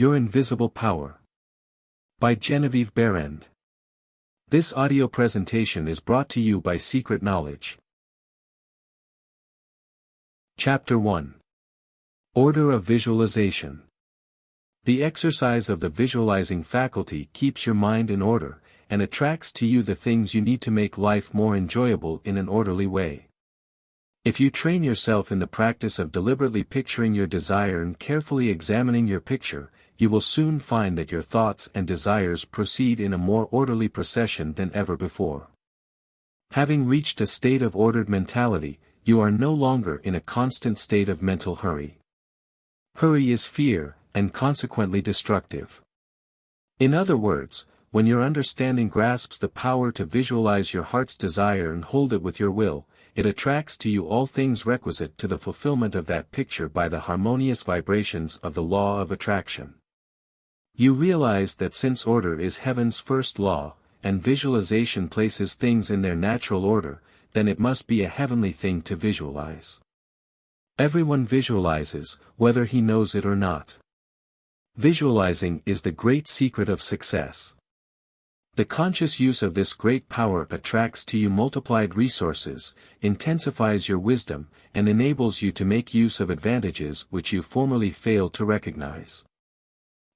Your Invisible Power. By Genevieve Behrend. This audio presentation is brought to you by Secret Knowledge. Chapter 1. Order of Visualization. The exercise of the visualizing faculty keeps your mind in order, and attracts to you the things you need to make life more enjoyable in an orderly way. If you train yourself in the practice of deliberately picturing your desire and carefully examining your picture, you will soon find that your thoughts and desires proceed in a more orderly procession than ever before. Having reached a state of ordered mentality, you are no longer in a constant state of mental hurry. Hurry is fear, and consequently destructive. In other words, when your understanding grasps the power to visualize your heart's desire and hold it with your will, it attracts to you all things requisite to the fulfillment of that picture by the harmonious vibrations of the law of attraction. You realize that since order is heaven's first law, and visualization places things in their natural order, then it must be a heavenly thing to visualize. Everyone visualizes, whether he knows it or not. Visualizing is the great secret of success. The conscious use of this great power attracts to you multiplied resources, intensifies your wisdom, and enables you to make use of advantages which you formerly failed to recognize.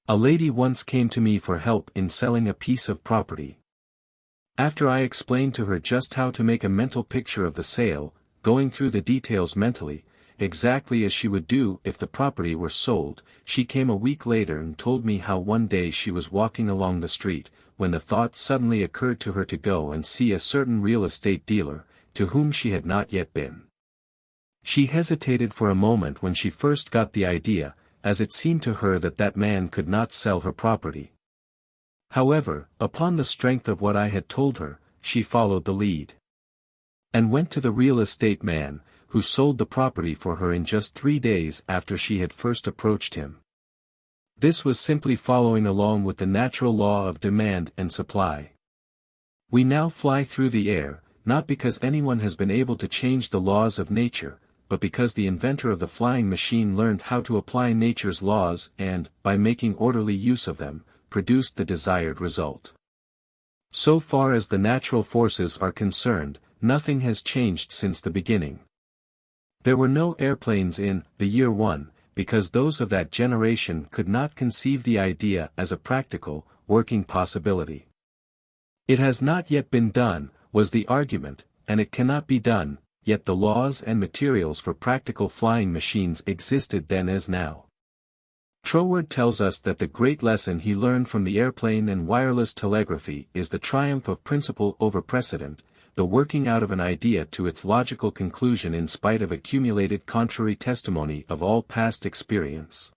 A lady once came to me for help in selling a piece of property. After I explained to her just how to make a mental picture of the sale, going through the details mentally, exactly as she would do if the property were sold, she came a week later and told me how one day she was walking along the street, when the thought suddenly occurred to her to go and see a certain real estate dealer, to whom she had not yet been. She hesitated for a moment when she first got the idea, as it seemed to her that that man could not sell her property. However, upon the strength of what I had told her, she followed the lead. And went to the real estate man, who sold the property for her in just 3 days after she had first approached him. This was simply following along with the natural law of demand and supply. We now fly through the air, not because anyone has been able to change the laws of nature, but because the inventor of the flying machine learned how to apply nature's laws and, by making orderly use of them, produced the desired result. So far as the natural forces are concerned, nothing has changed since the beginning. There were no airplanes in the year 1, because those of that generation could not conceive the idea as a practical, working possibility. It has not yet been done, was the argument, and it cannot be done, yet the laws and materials for practical flying machines existed then as now. Troward tells us that the great lesson he learned from the airplane and wireless telegraphy is the triumph of principle over precedent, the working out of an idea to its logical conclusion in spite of accumulated contrary testimony of all past experience.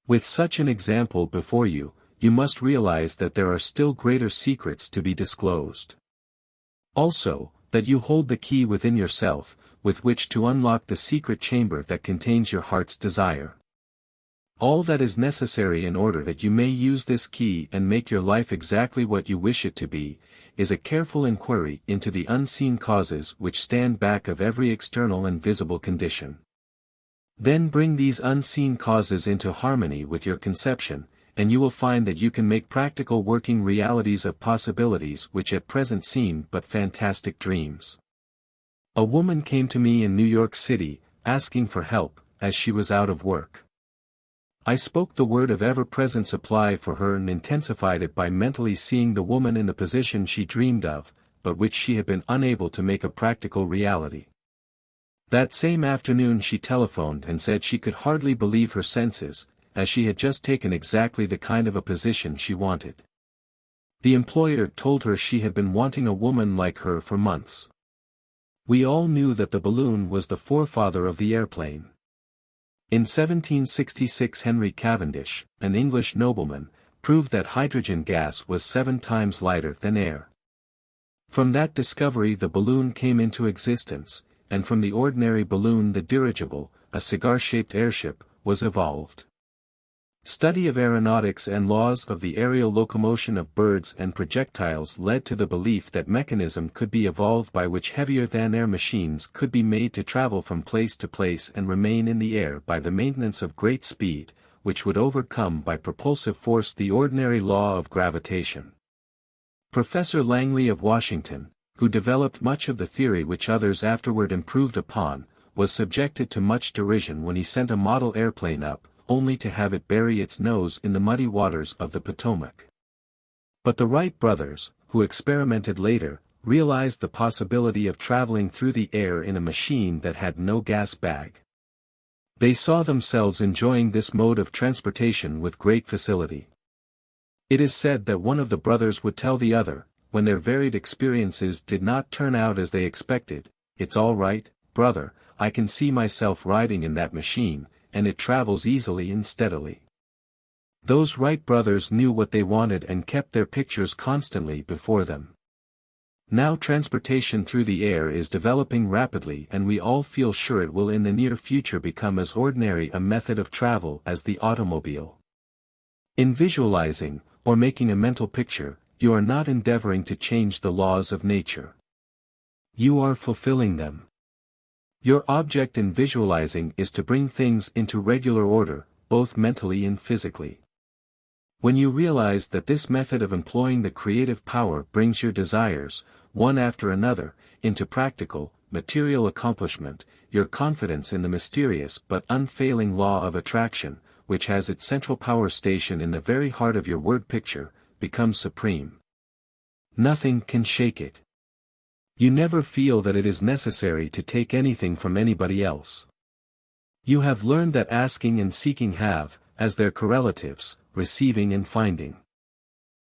With such an example before you, you must realize that there are still greater secrets to be disclosed. Also, that you hold the key within yourself, with which to unlock the secret chamber that contains your heart's desire. All that is necessary in order that you may use this key and make your life exactly what you wish it to be, is a careful inquiry into the unseen causes which stand back of every external and visible condition. Then bring these unseen causes into harmony with your conception, and you will find that you can make practical working realities of possibilities which at present seem but fantastic dreams. A woman came to me in New York City, asking for help, as she was out of work. I spoke the word of ever-present supply for her and intensified it by mentally seeing the woman in the position she dreamed of, but which she had been unable to make a practical reality. That same afternoon she telephoned and said she could hardly believe her senses, as she had just taken exactly the kind of a position she wanted. The employer told her she had been wanting a woman like her for months. We all knew that the balloon was the forefather of the airplane. In 1766 Henry Cavendish, an English nobleman, proved that hydrogen gas was 7 times lighter than air. From that discovery the balloon came into existence, and from the ordinary balloon the dirigible, a cigar-shaped airship, was evolved. Study of aeronautics and laws of the aerial locomotion of birds and projectiles led to the belief that mechanism could be evolved by which heavier-than-air machines could be made to travel from place to place and remain in the air by the maintenance of great speed, which would overcome by propulsive force the ordinary law of gravitation. Professor Langley of Washington, who developed much of the theory which others afterward improved upon, was subjected to much derision when he sent a model airplane up, only to have it bury its nose in the muddy waters of the Potomac. But the Wright brothers, who experimented later, realized the possibility of traveling through the air in a machine that had no gas bag. They saw themselves enjoying this mode of transportation with great facility. It is said that one of the brothers would tell the other, when their varied experiences did not turn out as they expected, "It's all right, brother, I can see myself riding in that machine, and it travels easily and steadily." Those Wright brothers knew what they wanted and kept their pictures constantly before them. Now transportation through the air is developing rapidly, and we all feel sure it will in the near future become as ordinary a method of travel as the automobile. In visualizing, or making a mental picture, you are not endeavoring to change the laws of nature. You are fulfilling them. Your object in visualizing is to bring things into regular order, both mentally and physically. When you realize that this method of employing the creative power brings your desires, one after another, into practical, material accomplishment, your confidence in the mysterious but unfailing law of attraction, which has its central power station in the very heart of your word picture, becomes supreme. Nothing can shake it. You never feel that it is necessary to take anything from anybody else. You have learned that asking and seeking have, as their correlatives, receiving and finding.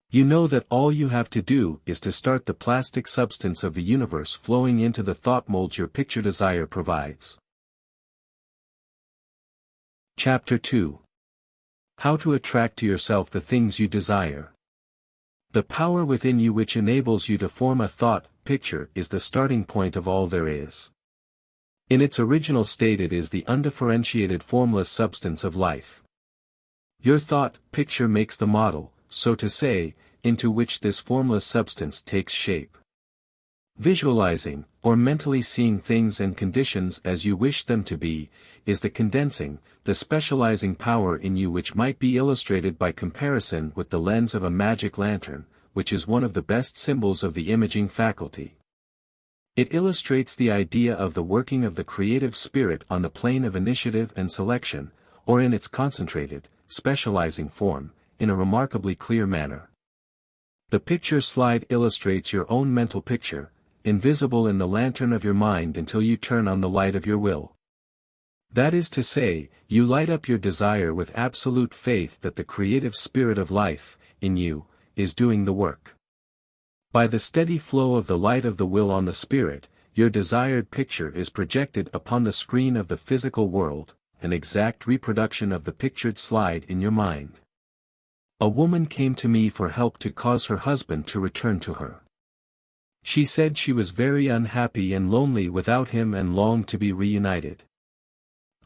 You know that all you have to do is to start the plastic substance of the universe flowing into the thought molds your picture desire provides. Chapter 2. How to attract to yourself the things you desire. The power within you which enables you to form a thought picture is the starting point of all there is. In its original state it is the undifferentiated formless substance of life. Your thought picture makes the model, so to say, into which this formless substance takes shape. Visualizing, or mentally seeing things and conditions as you wish them to be, is the condensing, the specializing power in you which might be illustrated by comparison with the lens of a magic lantern, which is one of the best symbols of the imaging faculty. It illustrates the idea of the working of the creative spirit on the plane of initiative and selection, or in its concentrated, specializing form, in a remarkably clear manner. The picture slide illustrates your own mental picture, invisible in the lantern of your mind until you turn on the light of your will. That is to say, you light up your desire with absolute faith that the creative spirit of life, in you, is doing the work. By the steady flow of the light of the will on the spirit, your desired picture is projected upon the screen of the physical world, an exact reproduction of the pictured slide in your mind. A woman came to me for help to cause her husband to return to her. She said she was very unhappy and lonely without him and longed to be reunited.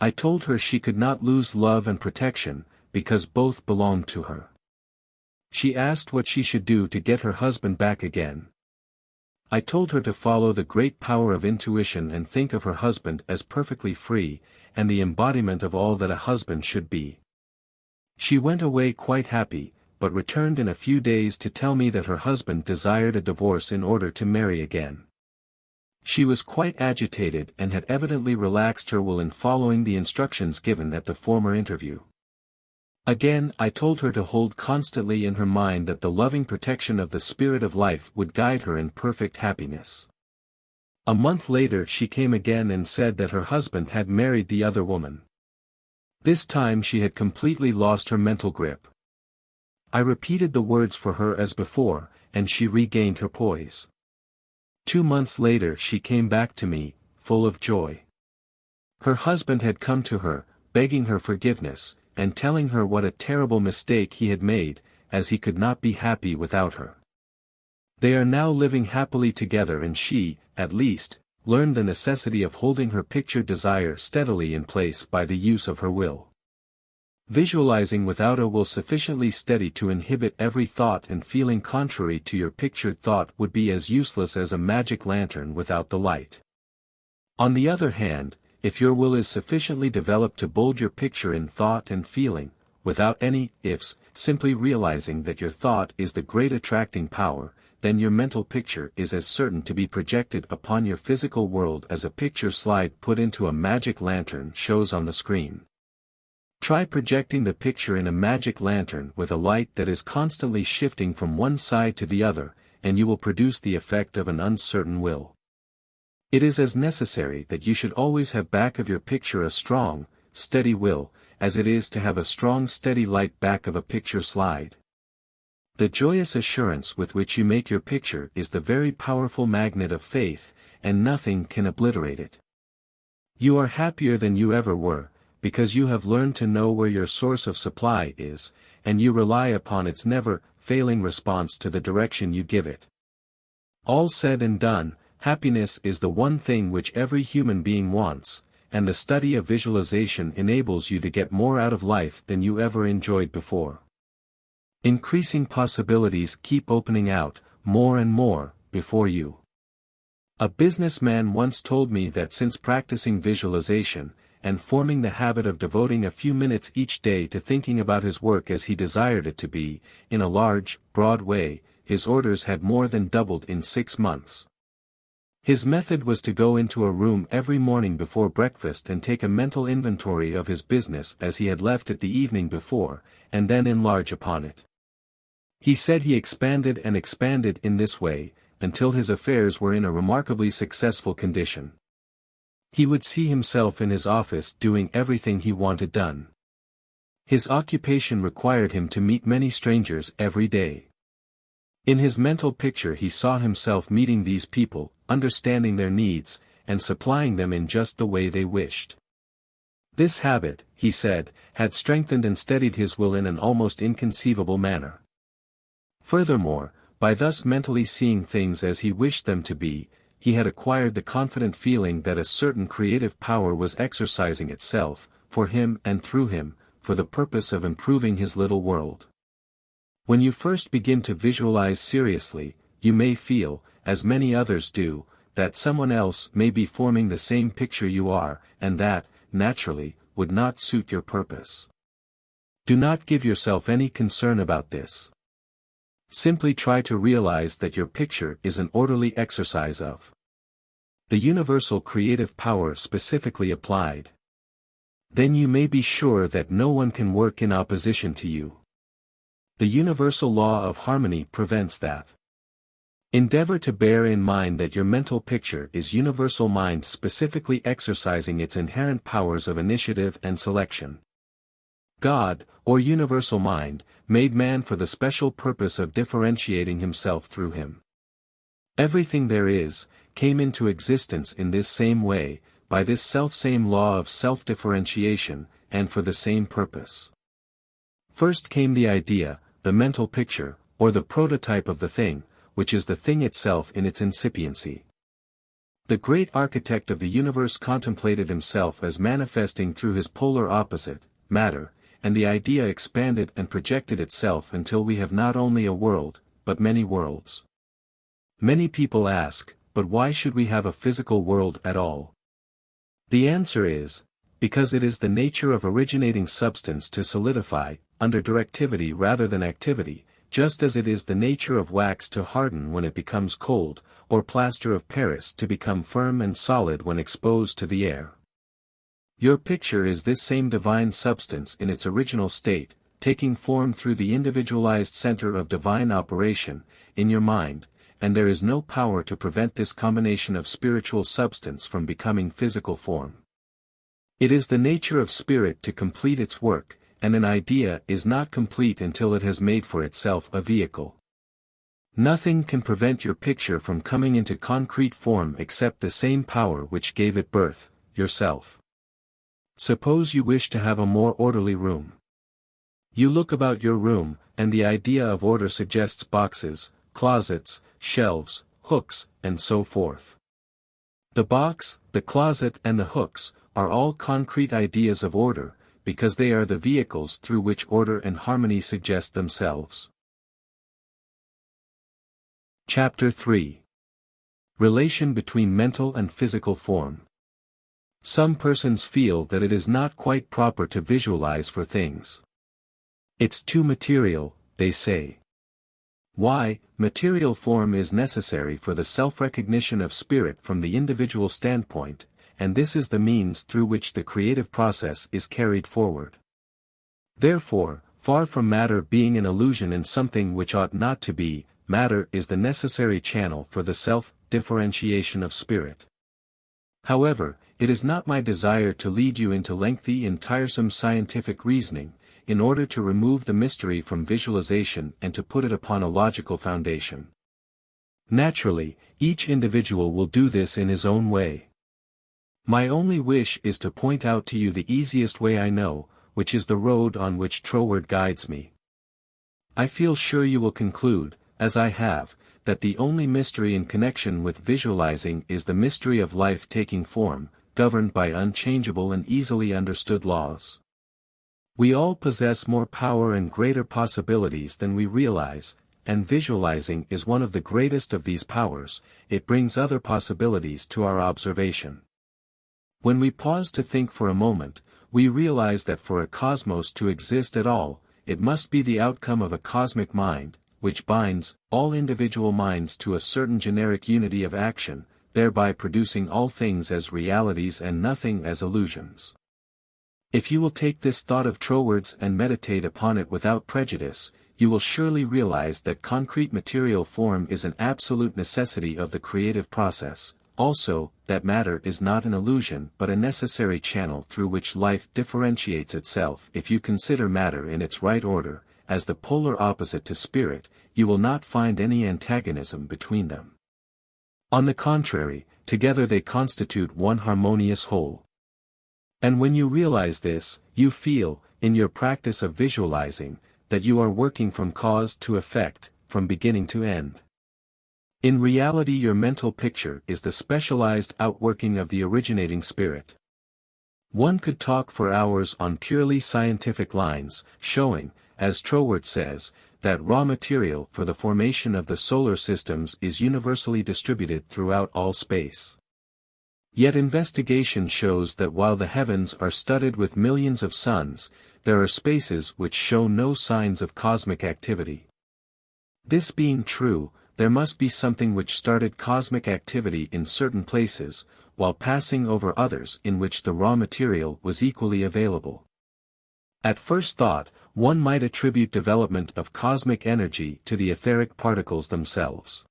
I told her she could not lose love and protection, because both belonged to her. She asked what she should do to get her husband back again. I told her to follow the great power of intuition and think of her husband as perfectly free, and the embodiment of all that a husband should be. She went away quite happy, but returned in a few days to tell me that her husband desired a divorce in order to marry again. She was quite agitated and had evidently relaxed her will in following the instructions given at the former interview. Again I told her to hold constantly in her mind that the loving protection of the spirit of life would guide her in perfect happiness. A month later she came again and said that her husband had married the other woman. This time she had completely lost her mental grip. I repeated the words for her as before, and she regained her poise. 2 months later she came back to me, full of joy. Her husband had come to her, begging her forgiveness, and telling her what a terrible mistake he had made, as he could not be happy without her. They are now living happily together, and she, at least, learned the necessity of holding her pictured desire steadily in place by the use of her will. Visualizing without a will sufficiently steady to inhibit every thought and feeling contrary to your pictured thought would be as useless as a magic lantern without the light. On the other hand, if your will is sufficiently developed to bold your picture in thought and feeling, without any ifs, simply realizing that your thought is the great attracting power, then your mental picture is as certain to be projected upon your physical world as a picture slide put into a magic lantern shows on the screen. Try projecting the picture in a magic lantern with a light that is constantly shifting from one side to the other, and you will produce the effect of an uncertain will. It is as necessary that you should always have back of your picture a strong, steady will, as it is to have a strong steady light back of a picture slide. The joyous assurance with which you make your picture is the very powerful magnet of faith, and nothing can obliterate it. You are happier than you ever were, because you have learned to know where your source of supply is, and you rely upon its never-failing response to the direction you give it. All said and done, happiness is the one thing which every human being wants, and the study of visualization enables you to get more out of life than you ever enjoyed before. Increasing possibilities keep opening out, more and more, before you. A businessman once told me that since practicing visualization, and forming the habit of devoting a few minutes each day to thinking about his work as he desired it to be, in a large, broad way, his orders had more than doubled in 6 months. His method was to go into a room every morning before breakfast and take a mental inventory of his business as he had left it the evening before, and then enlarge upon it. He said he expanded and expanded in this way, until his affairs were in a remarkably successful condition. He would see himself in his office doing everything he wanted done. His occupation required him to meet many strangers every day. In his mental picture he saw himself meeting these people, understanding their needs, and supplying them in just the way they wished. This habit, he said, had strengthened and steadied his will in an almost inconceivable manner. Furthermore, by thus mentally seeing things as he wished them to be, he had acquired the confident feeling that a certain creative power was exercising itself, for him and through him, for the purpose of improving his little world. When you first begin to visualize seriously, you may feel, as many others do, that someone else may be forming the same picture you are, and that, naturally, would not suit your purpose. Do not give yourself any concern about this. Simply try to realize that your picture is an orderly exercise of the universal creative power specifically applied. Then you may be sure that no one can work in opposition to you. The universal law of harmony prevents that. Endeavor to bear in mind that your mental picture is universal mind specifically exercising its inherent powers of initiative and selection. God, or universal mind, made man for the special purpose of differentiating himself through him. Everything there is, came into existence in this same way, by this self-same law of self-differentiation, and for the same purpose. First came the idea, the mental picture, or the prototype of the thing, which is the thing itself in its incipiency. The great architect of the universe contemplated himself as manifesting through his polar opposite, matter, and the idea expanded and projected itself until we have not only a world, but many worlds. Many people ask, but why should we have a physical world at all? The answer is, because it is the nature of originating substance to solidify, under directivity rather than activity, just as it is the nature of wax to harden when it becomes cold, or plaster of Paris to become firm and solid when exposed to the air. Your picture is this same divine substance in its original state, taking form through the individualized center of divine operation, in your mind, and there is no power to prevent this combination of spiritual substance from becoming physical form. It is the nature of spirit to complete its work, and an idea is not complete until it has made for itself a vehicle. Nothing can prevent your picture from coming into concrete form except the same power which gave it birth, yourself. Suppose you wish to have a more orderly room. You look about your room, and the idea of order suggests boxes, closets, shelves, hooks, and so forth. The box, the closet and the hooks, are all concrete ideas of order, because they are the vehicles through which order and harmony suggest themselves. Chapter 3. Relation between mental and physical form. Some persons feel that it is not quite proper to visualize for things. It's too material, they say. Why, material form is necessary for the self-recognition of spirit from the individual standpoint, and this is the means through which the creative process is carried forward. Therefore, far from matter being an illusion in something which ought not to be, matter is the necessary channel for the self-differentiation of spirit. However, it is not my desire to lead you into lengthy and tiresome scientific reasoning, in order to remove the mystery from visualization and to put it upon a logical foundation. Naturally, each individual will do this in his own way. My only wish is to point out to you the easiest way I know, which is the road on which Troward guides me. I feel sure you will conclude, as I have, that the only mystery in connection with visualizing is the mystery of life taking form, governed by unchangeable and easily understood laws. We all possess more power and greater possibilities than we realize, and visualizing is one of the greatest of these powers. It brings other possibilities to our observation. When we pause to think for a moment, we realize that for a cosmos to exist at all, it must be the outcome of a cosmic mind, which binds all individual minds to a certain generic unity of action, thereby producing all things as realities and nothing as illusions. If you will take this thought of Troward's and meditate upon it without prejudice, you will surely realize that concrete material form is an absolute necessity of the creative process, also, that matter is not an illusion but a necessary channel through which life differentiates itself. If you consider matter in its right order, as the polar opposite to spirit, you will not find any antagonism between them. On the contrary, together they constitute one harmonious whole. And when you realize this, you feel, in your practice of visualizing, that you are working from cause to effect, from beginning to end. In reality, your mental picture is the specialized outworking of the originating spirit. One could talk for hours on purely scientific lines, showing, as Troward says, that raw material for the formation of the solar systems is universally distributed throughout all space. Yet investigation shows that while the heavens are studded with millions of suns, there are spaces which show no signs of cosmic activity. This being true, there must be something which started cosmic activity in certain places, while passing over others in which the raw material was equally available. At first thought, one might attribute development of cosmic energy to the etheric particles themselves.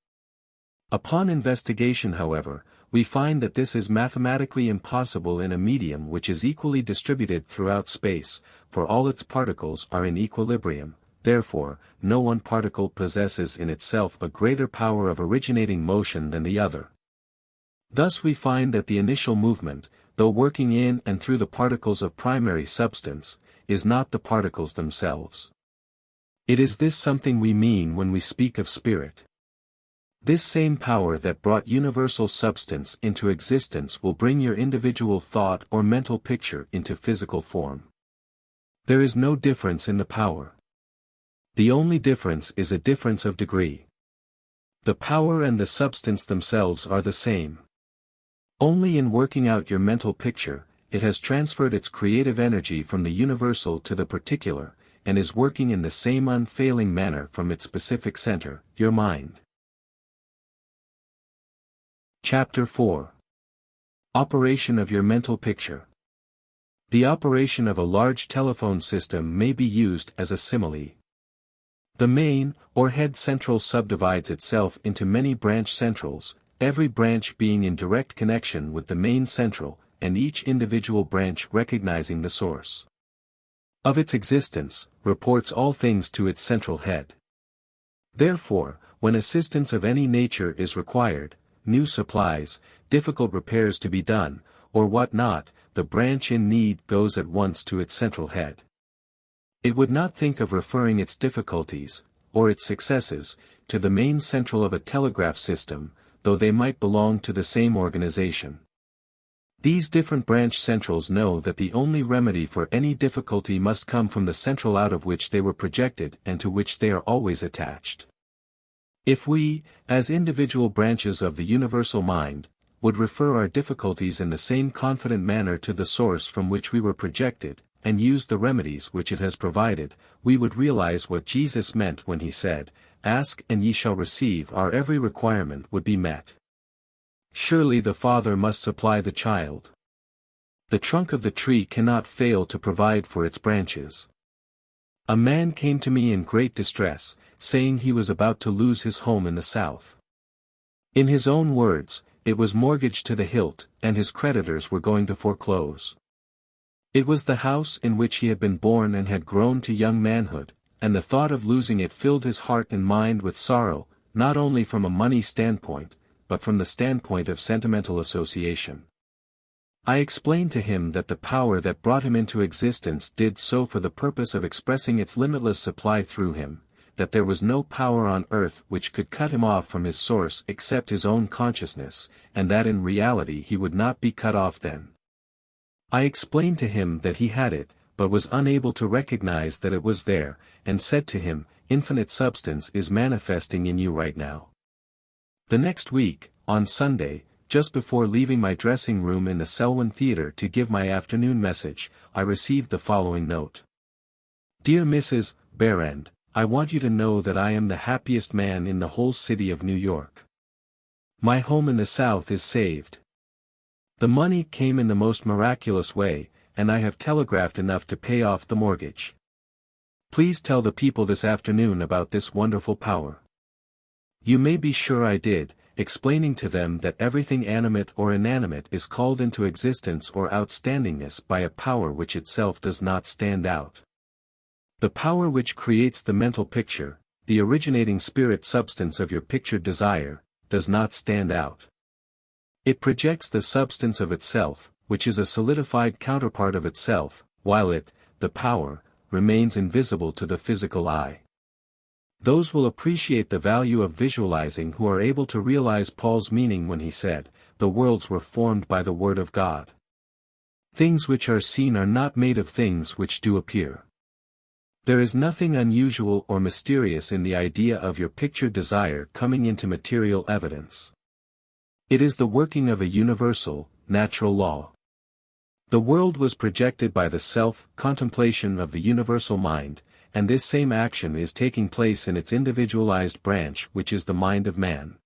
Upon investigation, however, we find that this is mathematically impossible in a medium which is equally distributed throughout space, for all its particles are in equilibrium. Therefore, no one particle possesses in itself a greater power of originating motion than the other. Thus we find that the initial movement, though working in and through the particles of primary substance, is not the particles themselves. It is this something we mean when we speak of spirit. This same power that brought universal substance into existence will bring your individual thought or mental picture into physical form. There is no difference in the power. The only difference is a difference of degree. The power and the substance themselves are the same. Only in working out your mental picture, it has transferred its creative energy from the universal to the particular, and is working in the same unfailing manner from its specific center, your mind. Chapter 4. Operation of your mental picture. The operation of a large telephone system may be used as a simile. The main, or head central subdivides itself into many branch centrals, every branch being in direct connection with the main central, and each individual branch recognizing the source of its existence, reports all things to its central head. Therefore, when assistance of any nature is required, new supplies, difficult repairs to be done, or what not, the branch in need goes at once to its central head. It would not think of referring its difficulties, or its successes, to the main central of a telegraph system, though they might belong to the same organization. These different branch centrals know that the only remedy for any difficulty must come from the central out of which they were projected and to which they are always attached. If we, as individual branches of the universal mind, would refer our difficulties in the same confident manner to the source from which we were projected, and used the remedies which it has provided, we would realize what Jesus meant when he said, "Ask and ye shall receive," our every requirement would be met. Surely the Father must supply the child. The trunk of the tree cannot fail to provide for its branches. A man came to me in great distress, saying he was about to lose his home in the south. In his own words, it was mortgaged to the hilt, and his creditors were going to foreclose. It was the house in which he had been born and had grown to young manhood, and the thought of losing it filled his heart and mind with sorrow, not only from a money standpoint, but from the standpoint of sentimental association. I explained to him that the power that brought him into existence did so for the purpose of expressing its limitless supply through him, that there was no power on earth which could cut him off from his source except his own consciousness, and that in reality he would not be cut off then. I explained to him that he had it, but was unable to recognize that it was there, and said to him, "Infinite substance is manifesting in you right now." The next week, on Sunday, just before leaving my dressing room in the Selwyn Theatre to give my afternoon message, I received the following note. "Dear Mrs. Behrend, I want you to know that I am the happiest man in the whole city of New York. My home in the South is saved. The money came in the most miraculous way, and I have telegraphed enough to pay off the mortgage. Please tell the people this afternoon about this wonderful power." You may be sure I did, explaining to them that everything animate or inanimate is called into existence or outstandingness by a power which itself does not stand out. The power which creates the mental picture, the originating spirit substance of your pictured desire, does not stand out. It projects the substance of itself, which is a solidified counterpart of itself, while it, the power, remains invisible to the physical eye. Those will appreciate the value of visualizing who are able to realize Paul's meaning when he said, "The worlds were formed by the word of God." Things which are seen are not made of things which do appear. There is nothing unusual or mysterious in the idea of your pictured desire coming into material evidence. It is the working of a universal, natural law. The world was projected by the self-contemplation of the universal mind, and this same action is taking place in its individualized branch which is the mind of man.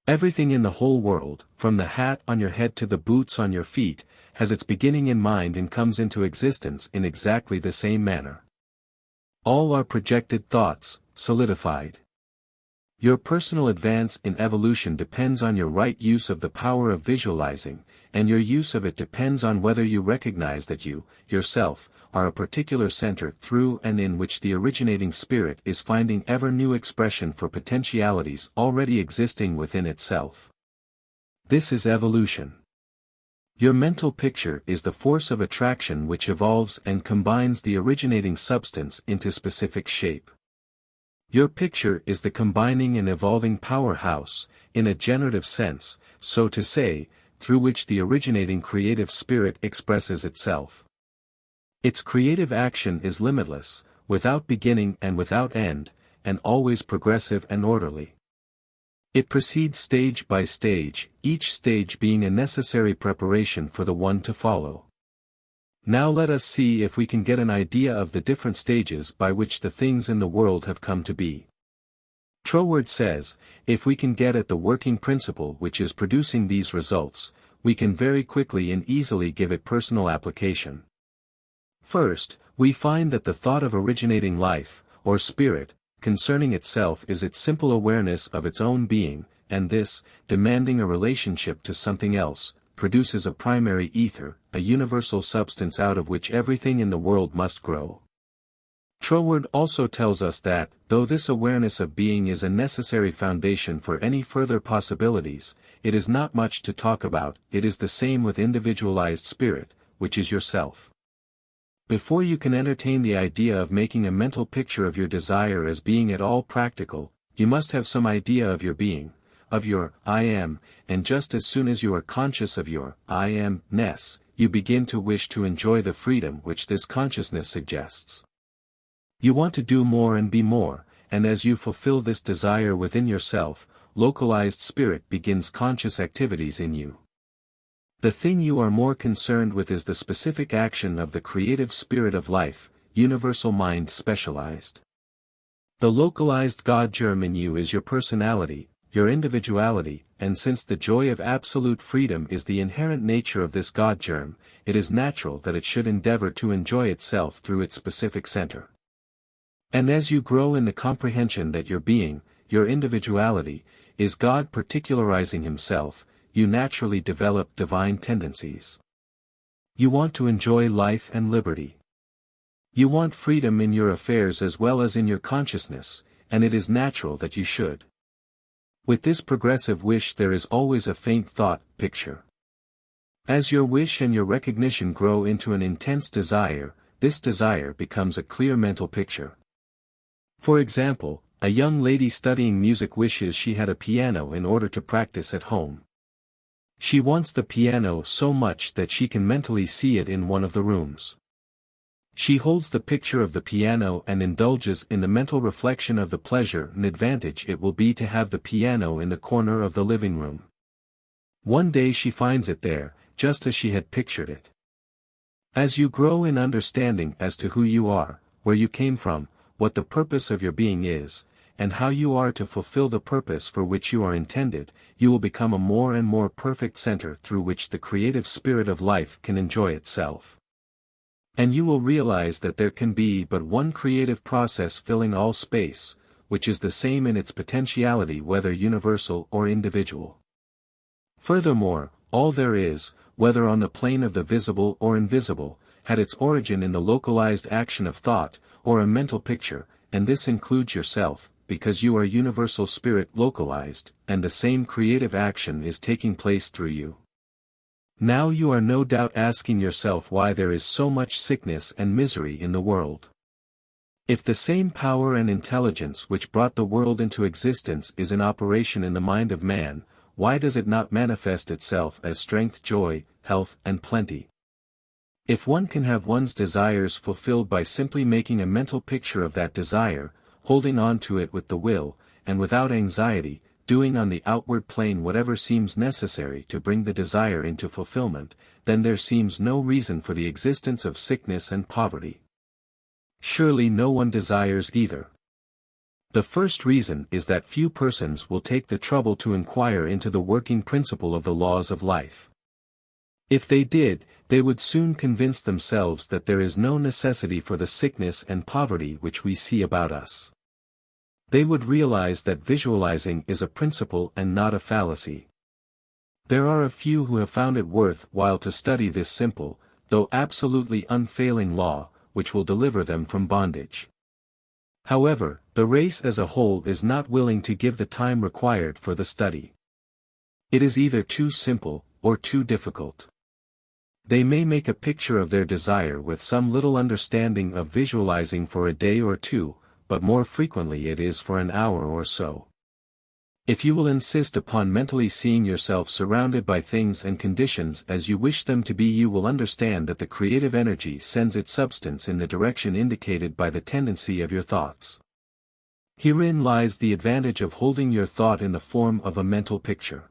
Everything in the whole world, from the hat on your head to the boots on your feet, has its beginning in mind and comes into existence in exactly the same manner. All are projected thoughts, solidified. Your personal advance in evolution depends on your right use of the power of visualizing, and your use of it depends on whether you recognize that you, yourself, are a particular center through and in which the originating spirit is finding ever new expression for potentialities already existing within itself. This is evolution. Your mental picture is the force of attraction which evolves and combines the originating substance into specific shape. Your picture is the combining and evolving powerhouse, in a generative sense, so to say, through which the originating creative spirit expresses itself. Its creative action is limitless, without beginning and without end, and always progressive and orderly. It proceeds stage by stage, each stage being a necessary preparation for the one to follow. Now let us see if we can get an idea of the different stages by which the things in the world have come to be. Troward says, if we can get at the working principle which is producing these results, we can very quickly and easily give it personal application. First, we find that the thought of originating life, or spirit, concerning itself is its simple awareness of its own being, and this, demanding a relationship to something else, produces a primary ether, a universal substance out of which everything in the world must grow. Troward also tells us that, though this awareness of being is a necessary foundation for any further possibilities, it is not much to talk about. It is the same with individualized spirit, which is yourself. Before you can entertain the idea of making a mental picture of your desire as being at all practical, you must have some idea of your being, of your I am, and just as soon as you are conscious of your I am-ness, you begin to wish to enjoy the freedom which this consciousness suggests. You want to do more and be more, and as you fulfill this desire within yourself, localized spirit begins conscious activities in you. The thing you are more concerned with is the specific action of the creative spirit of life, universal mind specialized. The localized God germ in you is your personality, your individuality, and since the joy of absolute freedom is the inherent nature of this God germ, it is natural that it should endeavor to enjoy itself through its specific center. And as you grow in the comprehension that your being, your individuality, is God particularizing himself, you naturally develop divine tendencies. You want to enjoy life and liberty. You want freedom in your affairs as well as in your consciousness, and it is natural that you should. With this progressive wish there is always a faint thought, picture. As your wish and your recognition grow into an intense desire, this desire becomes a clear mental picture. For example, a young lady studying music wishes she had a piano in order to practice at home. She wants the piano so much that she can mentally see it in one of the rooms. She holds the picture of the piano and indulges in the mental reflection of the pleasure and advantage it will be to have the piano in the corner of the living room. One day she finds it there, just as she had pictured it. As you grow in understanding as to who you are, where you came from, what the purpose of your being is, and how you are to fulfill the purpose for which you are intended, you will become a more and more perfect center through which the creative spirit of life can enjoy itself. And you will realize that there can be but one creative process filling all space, which is the same in its potentiality whether universal or individual. Furthermore, all there is, whether on the plane of the visible or invisible, had its origin in the localized action of thought, or a mental picture, and this includes yourself, because you are universal spirit localized, and the same creative action is taking place through you. Now you are no doubt asking yourself why there is so much sickness and misery in the world. If the same power and intelligence which brought the world into existence is in operation in the mind of man, why does it not manifest itself as strength, joy, health, and plenty? If one can have one's desires fulfilled by simply making a mental picture of that desire, holding on to it with the will, and without anxiety, doing on the outward plane whatever seems necessary to bring the desire into fulfillment, then there seems no reason for the existence of sickness and poverty. Surely no one desires either. The first reason is that few persons will take the trouble to inquire into the working principle of the laws of life. If they did, they would soon convince themselves that there is no necessity for the sickness and poverty which we see about us. They would realize that visualizing is a principle and not a fallacy. There are a few who have found it worth while to study this simple, though absolutely unfailing law, which will deliver them from bondage. However, the race as a whole is not willing to give the time required for the study. It is either too simple, or too difficult. They may make a picture of their desire with some little understanding of visualizing for a day or two, but more frequently it is for an hour or so. If you will insist upon mentally seeing yourself surrounded by things and conditions as you wish them to be, you will understand that the creative energy sends its substance in the direction indicated by the tendency of your thoughts. Herein lies the advantage of holding your thought in the form of a mental picture.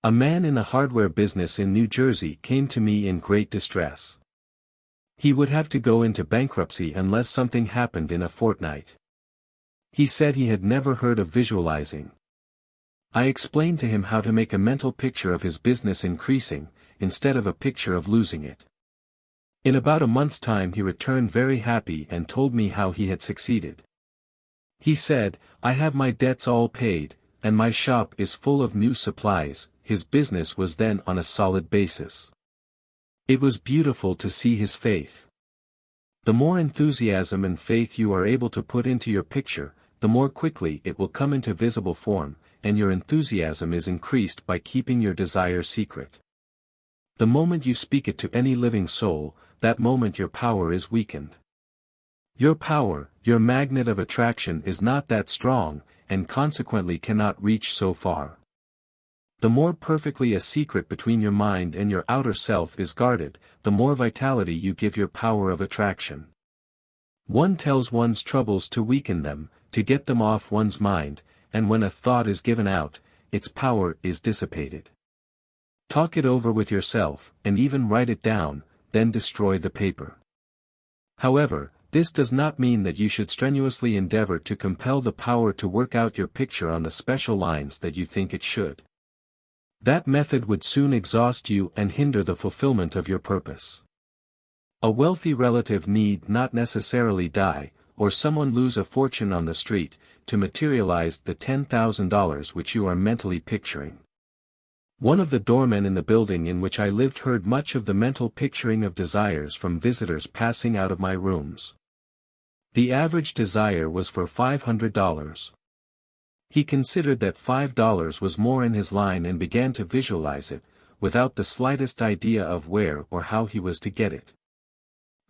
A man in the hardware business in New Jersey came to me in great distress. He would have to go into bankruptcy unless something happened in a fortnight. He said he had never heard of visualizing. I explained to him how to make a mental picture of his business increasing, instead of a picture of losing it. In about a month's time he returned very happy and told me how he had succeeded. He said, "I have my debts all paid, and my shop is full of new supplies." His business was then on a solid basis. It was beautiful to see his faith. The more enthusiasm and faith you are able to put into your picture, the more quickly it will come into visible form, and your enthusiasm is increased by keeping your desire secret. The moment you speak it to any living soul, that moment your power is weakened. Your power, your magnet of attraction is not that strong, and consequently cannot reach so far. The more perfectly a secret between your mind and your outer self is guarded, the more vitality you give your power of attraction. One tells one's troubles to weaken them, to get them off one's mind, and when a thought is given out, its power is dissipated. Talk it over with yourself, and even write it down, then destroy the paper. However, this does not mean that you should strenuously endeavor to compel the power to work out your picture on the special lines that you think it should. That method would soon exhaust you and hinder the fulfillment of your purpose. A wealthy relative need not necessarily die, or someone lose a fortune on the street, to materialize the $10,000 which you are mentally picturing. One of the doormen in the building in which I lived heard much of the mental picturing of desires from visitors passing out of my rooms. The average desire was for $500. He considered that $5 was more in his line and began to visualize it, without the slightest idea of where or how he was to get it.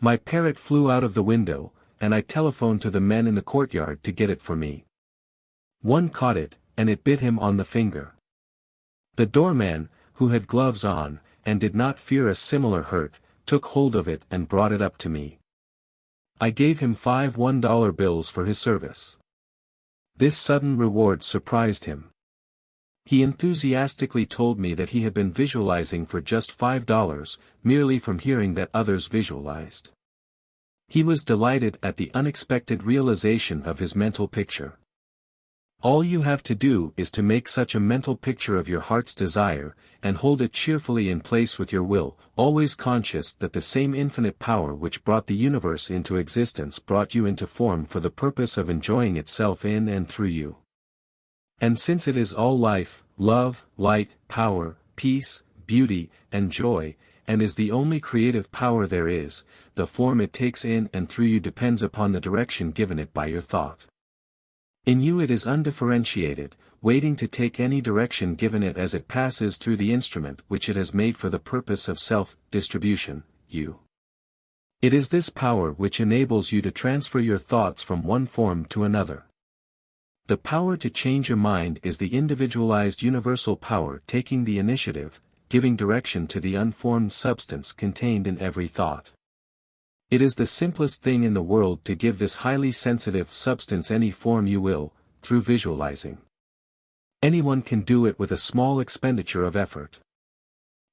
My parrot flew out of the window, and I telephoned to the men in the courtyard to get it for me. One caught it, and it bit him on the finger. The doorman, who had gloves on, and did not fear a similar hurt, took hold of it and brought it up to me. I gave him 5 $1 bills for his service. This sudden reward surprised him. He enthusiastically told me that he had been visualizing for just $5, merely from hearing that others visualized. He was delighted at the unexpected realization of his mental picture. All you have to do is to make such a mental picture of your heart's desire, and hold it cheerfully in place with your will, always conscious that the same infinite power which brought the universe into existence brought you into form for the purpose of enjoying itself in and through you. And since it is all life, love, light, power, peace, beauty, and joy, and is the only creative power there is, the form it takes in and through you depends upon the direction given it by your thought. In you it is undifferentiated, waiting to take any direction given it as it passes through the instrument which it has made for the purpose of self-distribution, you. It is this power which enables you to transfer your thoughts from one form to another. The power to change your mind is the individualized universal power taking the initiative, giving direction to the unformed substance contained in every thought. It is the simplest thing in the world to give this highly sensitive substance any form you will, through visualizing. Anyone can do it with a small expenditure of effort.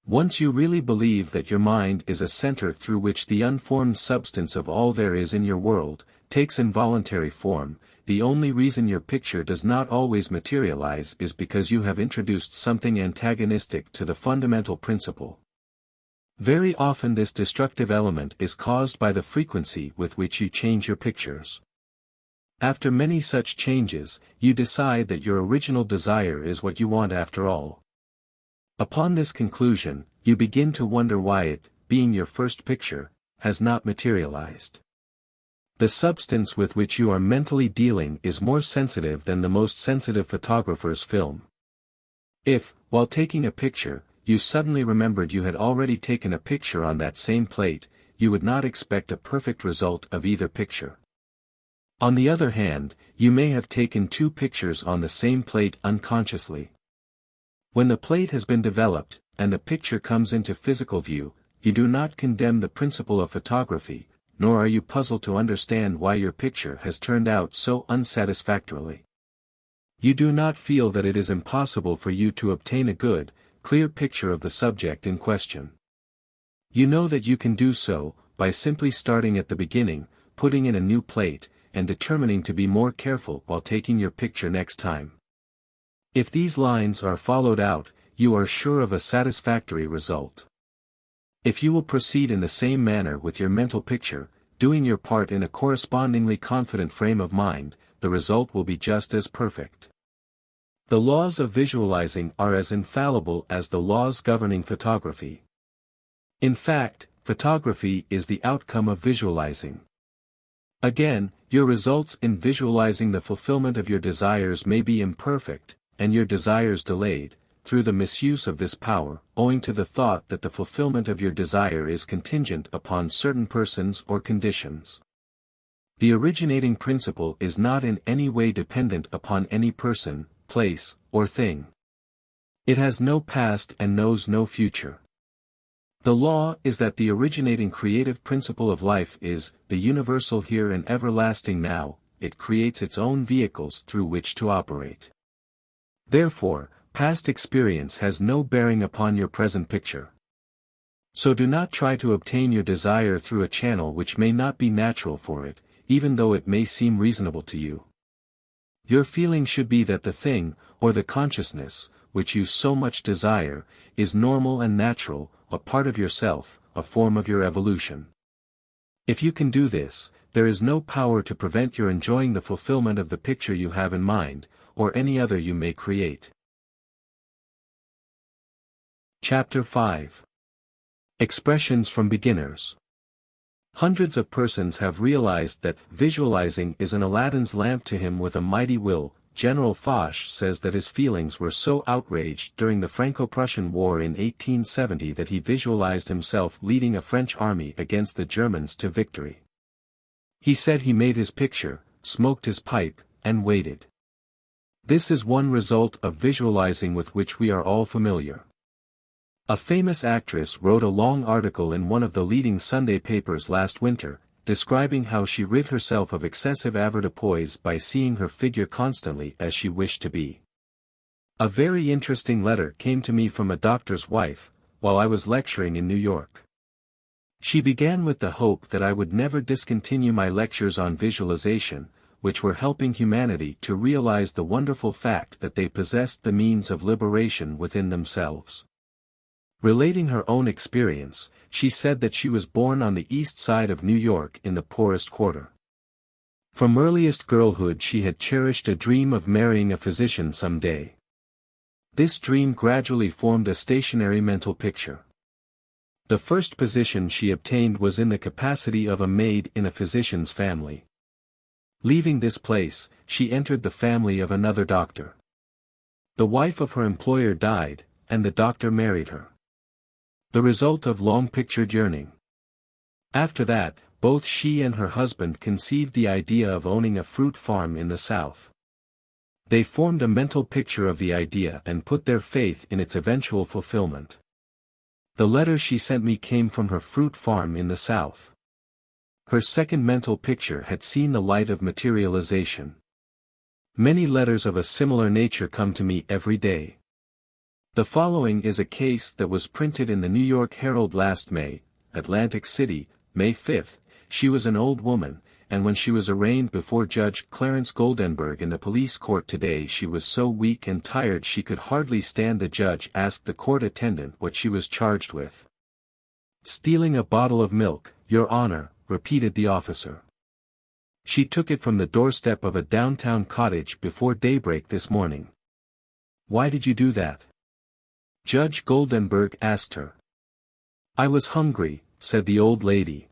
Once you really believe that your mind is a center through which the unformed substance of all there is in your world, takes involuntary form, the only reason your picture does not always materialize is because you have introduced something antagonistic to the fundamental principle. Very often this destructive element is caused by the frequency with which you change your pictures. After many such changes, you decide that your original desire is what you want after all. Upon this conclusion, you begin to wonder why it, being your first picture, has not materialized. The substance with which you are mentally dealing is more sensitive than the most sensitive photographer's film. If, while taking a picture, you suddenly remembered you had already taken a picture on that same plate, you would not expect a perfect result of either picture. On the other hand, you may have taken 2 pictures on the same plate unconsciously. When the plate has been developed, and the picture comes into physical view, you do not condemn the principle of photography, nor are you puzzled to understand why your picture has turned out so unsatisfactorily. You do not feel that it is impossible for you to obtain a good, clear picture of the subject in question. You know that you can do so, by simply starting at the beginning, putting in a new plate, and determining to be more careful while taking your picture next time. If these lines are followed out, you are sure of a satisfactory result. If you will proceed in the same manner with your mental picture, doing your part in a correspondingly confident frame of mind, the result will be just as perfect. The laws of visualizing are as infallible as the laws governing photography. In fact, photography is the outcome of visualizing. Again, your results in visualizing the fulfillment of your desires may be imperfect, and your desires delayed, through the misuse of this power, owing to the thought that the fulfillment of your desire is contingent upon certain persons or conditions. The originating principle is not in any way dependent upon any person, place, or thing. It has no past and knows no future. The law is that the originating creative principle of life is the universal here and everlasting now. It creates its own vehicles through which to operate. Therefore, past experience has no bearing upon your present picture. So do not try to obtain your desire through a channel which may not be natural for it, even though it may seem reasonable to you. Your feeling should be that the thing, or the consciousness, which you so much desire, is normal and natural, a part of yourself, a form of your evolution. If you can do this, there is no power to prevent your enjoying the fulfillment of the picture you have in mind, or any other you may create. Chapter 5. Expressions from Beginners. Hundreds of persons have realized that visualizing is an Aladdin's lamp to him with a mighty will. General Foch says that his feelings were so outraged during the Franco-Prussian War in 1870 that he visualized himself leading a French army against the Germans to victory. He said he made his picture, smoked his pipe, and waited. This is one result of visualizing with which we are all familiar. A famous actress wrote a long article in one of the leading Sunday papers last winter, describing how she rid herself of excessive avoirdupois by seeing her figure constantly as she wished to be. A very interesting letter came to me from a doctor's wife, while I was lecturing in New York. She began with the hope that I would never discontinue my lectures on visualization, which were helping humanity to realize the wonderful fact that they possessed the means of liberation within themselves. Relating her own experience, she said that she was born on the east side of New York in the poorest quarter. From earliest girlhood she had cherished a dream of marrying a physician some day. This dream gradually formed a stationary mental picture. The first position she obtained was in the capacity of a maid in a physician's family. Leaving this place, she entered the family of another doctor. The wife of her employer died, and the doctor married her. The result of long-pictured yearning. After that, both she and her husband conceived the idea of owning a fruit farm in the South. They formed a mental picture of the idea and put their faith in its eventual fulfillment. The letter she sent me came from her fruit farm in the South. Her second mental picture had seen the light of materialization. Many letters of a similar nature come to me every day. The following is a case that was printed in the New York Herald last May, Atlantic City, May 5. She was an old woman, and when she was arraigned before Judge Clarence Goldenberg in the police court today she was so weak and tired she could hardly stand. The judge asked the court attendant what she was charged with. "Stealing a bottle of milk, Your Honor," repeated the officer. "She took it from the doorstep of a downtown cottage before daybreak this morning." "Why did you do that?" Judge Goldenberg asked her. "I was hungry," said the old lady.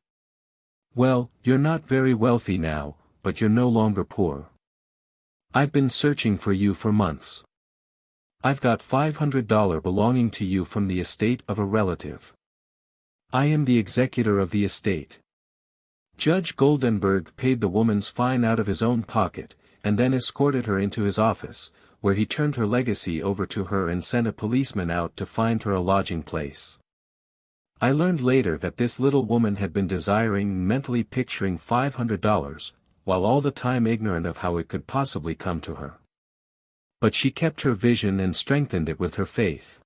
"Well, you're not very wealthy now, but you're no longer poor. I've been searching for you for months. I've got $500 belonging to you from the estate of a relative. I am the executor of the estate." Judge Goldenberg paid the woman's fine out of his own pocket, and then escorted her into his office, where he turned her legacy over to her and sent a policeman out to find her a lodging place. I learned later that this little woman had been desiring mentally picturing $500, while all the time ignorant of how it could possibly come to her. But she kept her vision and strengthened it with her faith.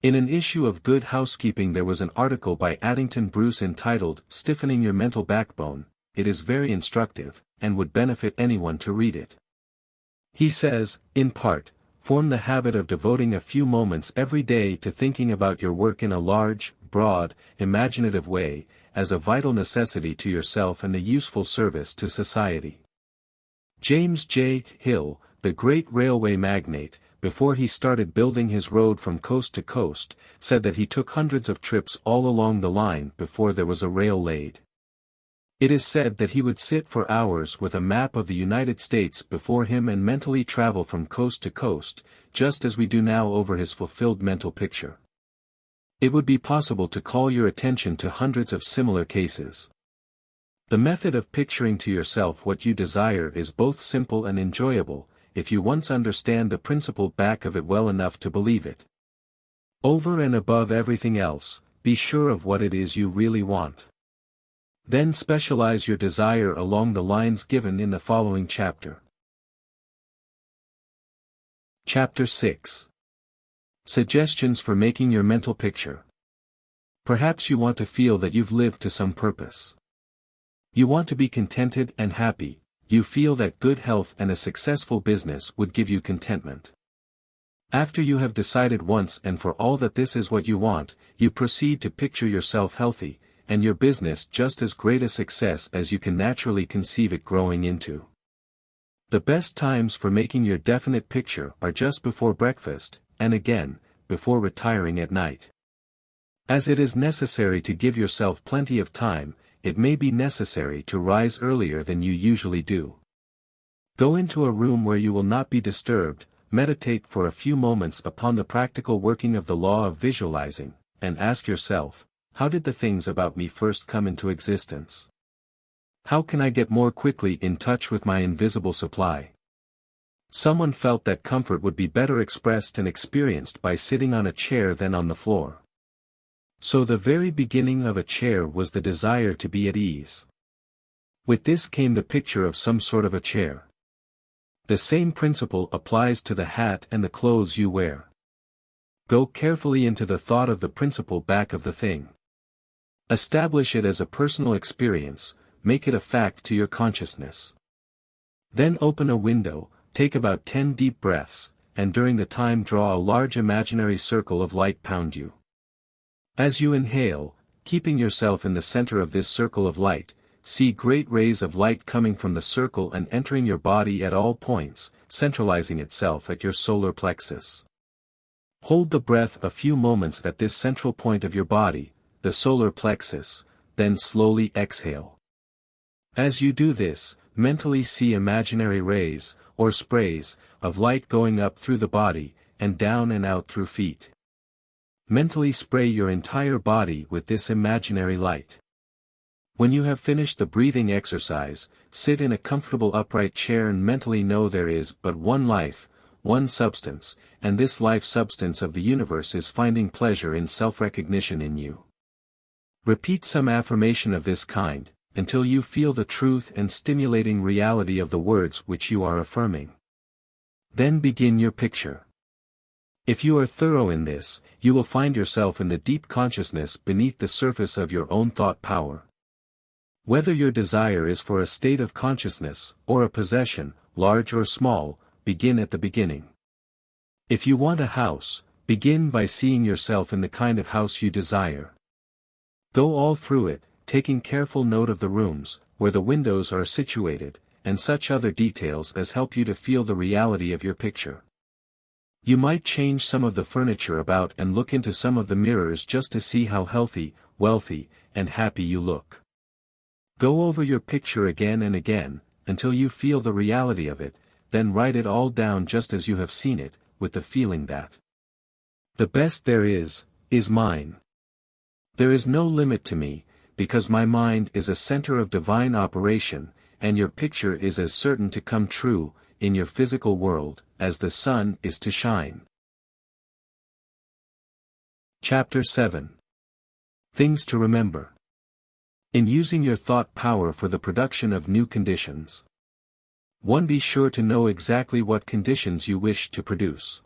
In an issue of Good Housekeeping there was an article by Addington Bruce entitled, "Stiffening Your Mental Backbone." It is very instructive, and would benefit anyone to read it. He says, in part, form the habit of devoting a few moments every day to thinking about your work in a large, broad, imaginative way, as a vital necessity to yourself and a useful service to society. James J. Hill, the great railway magnate, before he started building his road from coast to coast, said that he took hundreds of trips all along the line before there was a rail laid. It is said that he would sit for hours with a map of the United States before him and mentally travel from coast to coast, just as we do now over his fulfilled mental picture. It would be possible to call your attention to hundreds of similar cases. The method of picturing to yourself what you desire is both simple and enjoyable, if you once understand the principle back of it well enough to believe it. Over and above everything else, be sure of what it is you really want. Then specialize your desire along the lines given in the following chapter. Chapter 6. Suggestions for making your mental picture. Perhaps you want to feel that you've lived to some purpose. You want to be contented and happy. You feel that good health and a successful business would give you contentment. After you have decided once and for all that this is what you want, you proceed to picture yourself healthy, and your business just as great a success as you can naturally conceive it growing into. The best times for making your definite picture are just before breakfast, and again, before retiring at night. As it is necessary to give yourself plenty of time, it may be necessary to rise earlier than you usually do. Go into a room where you will not be disturbed, meditate for a few moments upon the practical working of the law of visualizing, and ask yourself, how did the things about me first come into existence? How can I get more quickly in touch with my invisible supply? Someone felt that comfort would be better expressed and experienced by sitting on a chair than on the floor. So the very beginning of a chair was the desire to be at ease. With this came the picture of some sort of a chair. The same principle applies to the hat and the clothes you wear. Go carefully into the thought of the principle back of the thing. Establish it as a personal experience, make it a fact to your consciousness. Then open a window, take about 10 deep breaths, and during the time draw a large imaginary circle of light pound you. As you inhale, keeping yourself in the center of this circle of light, see great rays of light coming from the circle and entering your body at all points, centralizing itself at your solar plexus. Hold the breath a few moments at this central point of your body, the solar plexus, then slowly exhale. As you do this, mentally see imaginary rays, or sprays, of light going up through the body, and down and out through feet. Mentally spray your entire body with this imaginary light. When you have finished the breathing exercise, sit in a comfortable upright chair and mentally know there is but one life, one substance, and this life substance of the universe is finding pleasure in self-recognition in you. Repeat some affirmation of this kind, until you feel the truth and stimulating reality of the words which you are affirming. Then begin your picture. If you are thorough in this, you will find yourself in the deep consciousness beneath the surface of your own thought power. Whether your desire is for a state of consciousness, or a possession, large or small, begin at the beginning. If you want a house, begin by seeing yourself in the kind of house you desire. Go all through it, taking careful note of the rooms, where the windows are situated, and such other details as help you to feel the reality of your picture. You might change some of the furniture about and look into some of the mirrors just to see how healthy, wealthy, and happy you look. Go over your picture again and again, until you feel the reality of it, then write it all down just as you have seen it, with the feeling that the best there is mine. There is no limit to me, because my mind is a center of divine operation, and your picture is as certain to come true, in your physical world, as the sun is to shine. Chapter 7. Things to remember. In using your thought power for the production of new conditions. 1. Be sure to know exactly what conditions you wish to produce.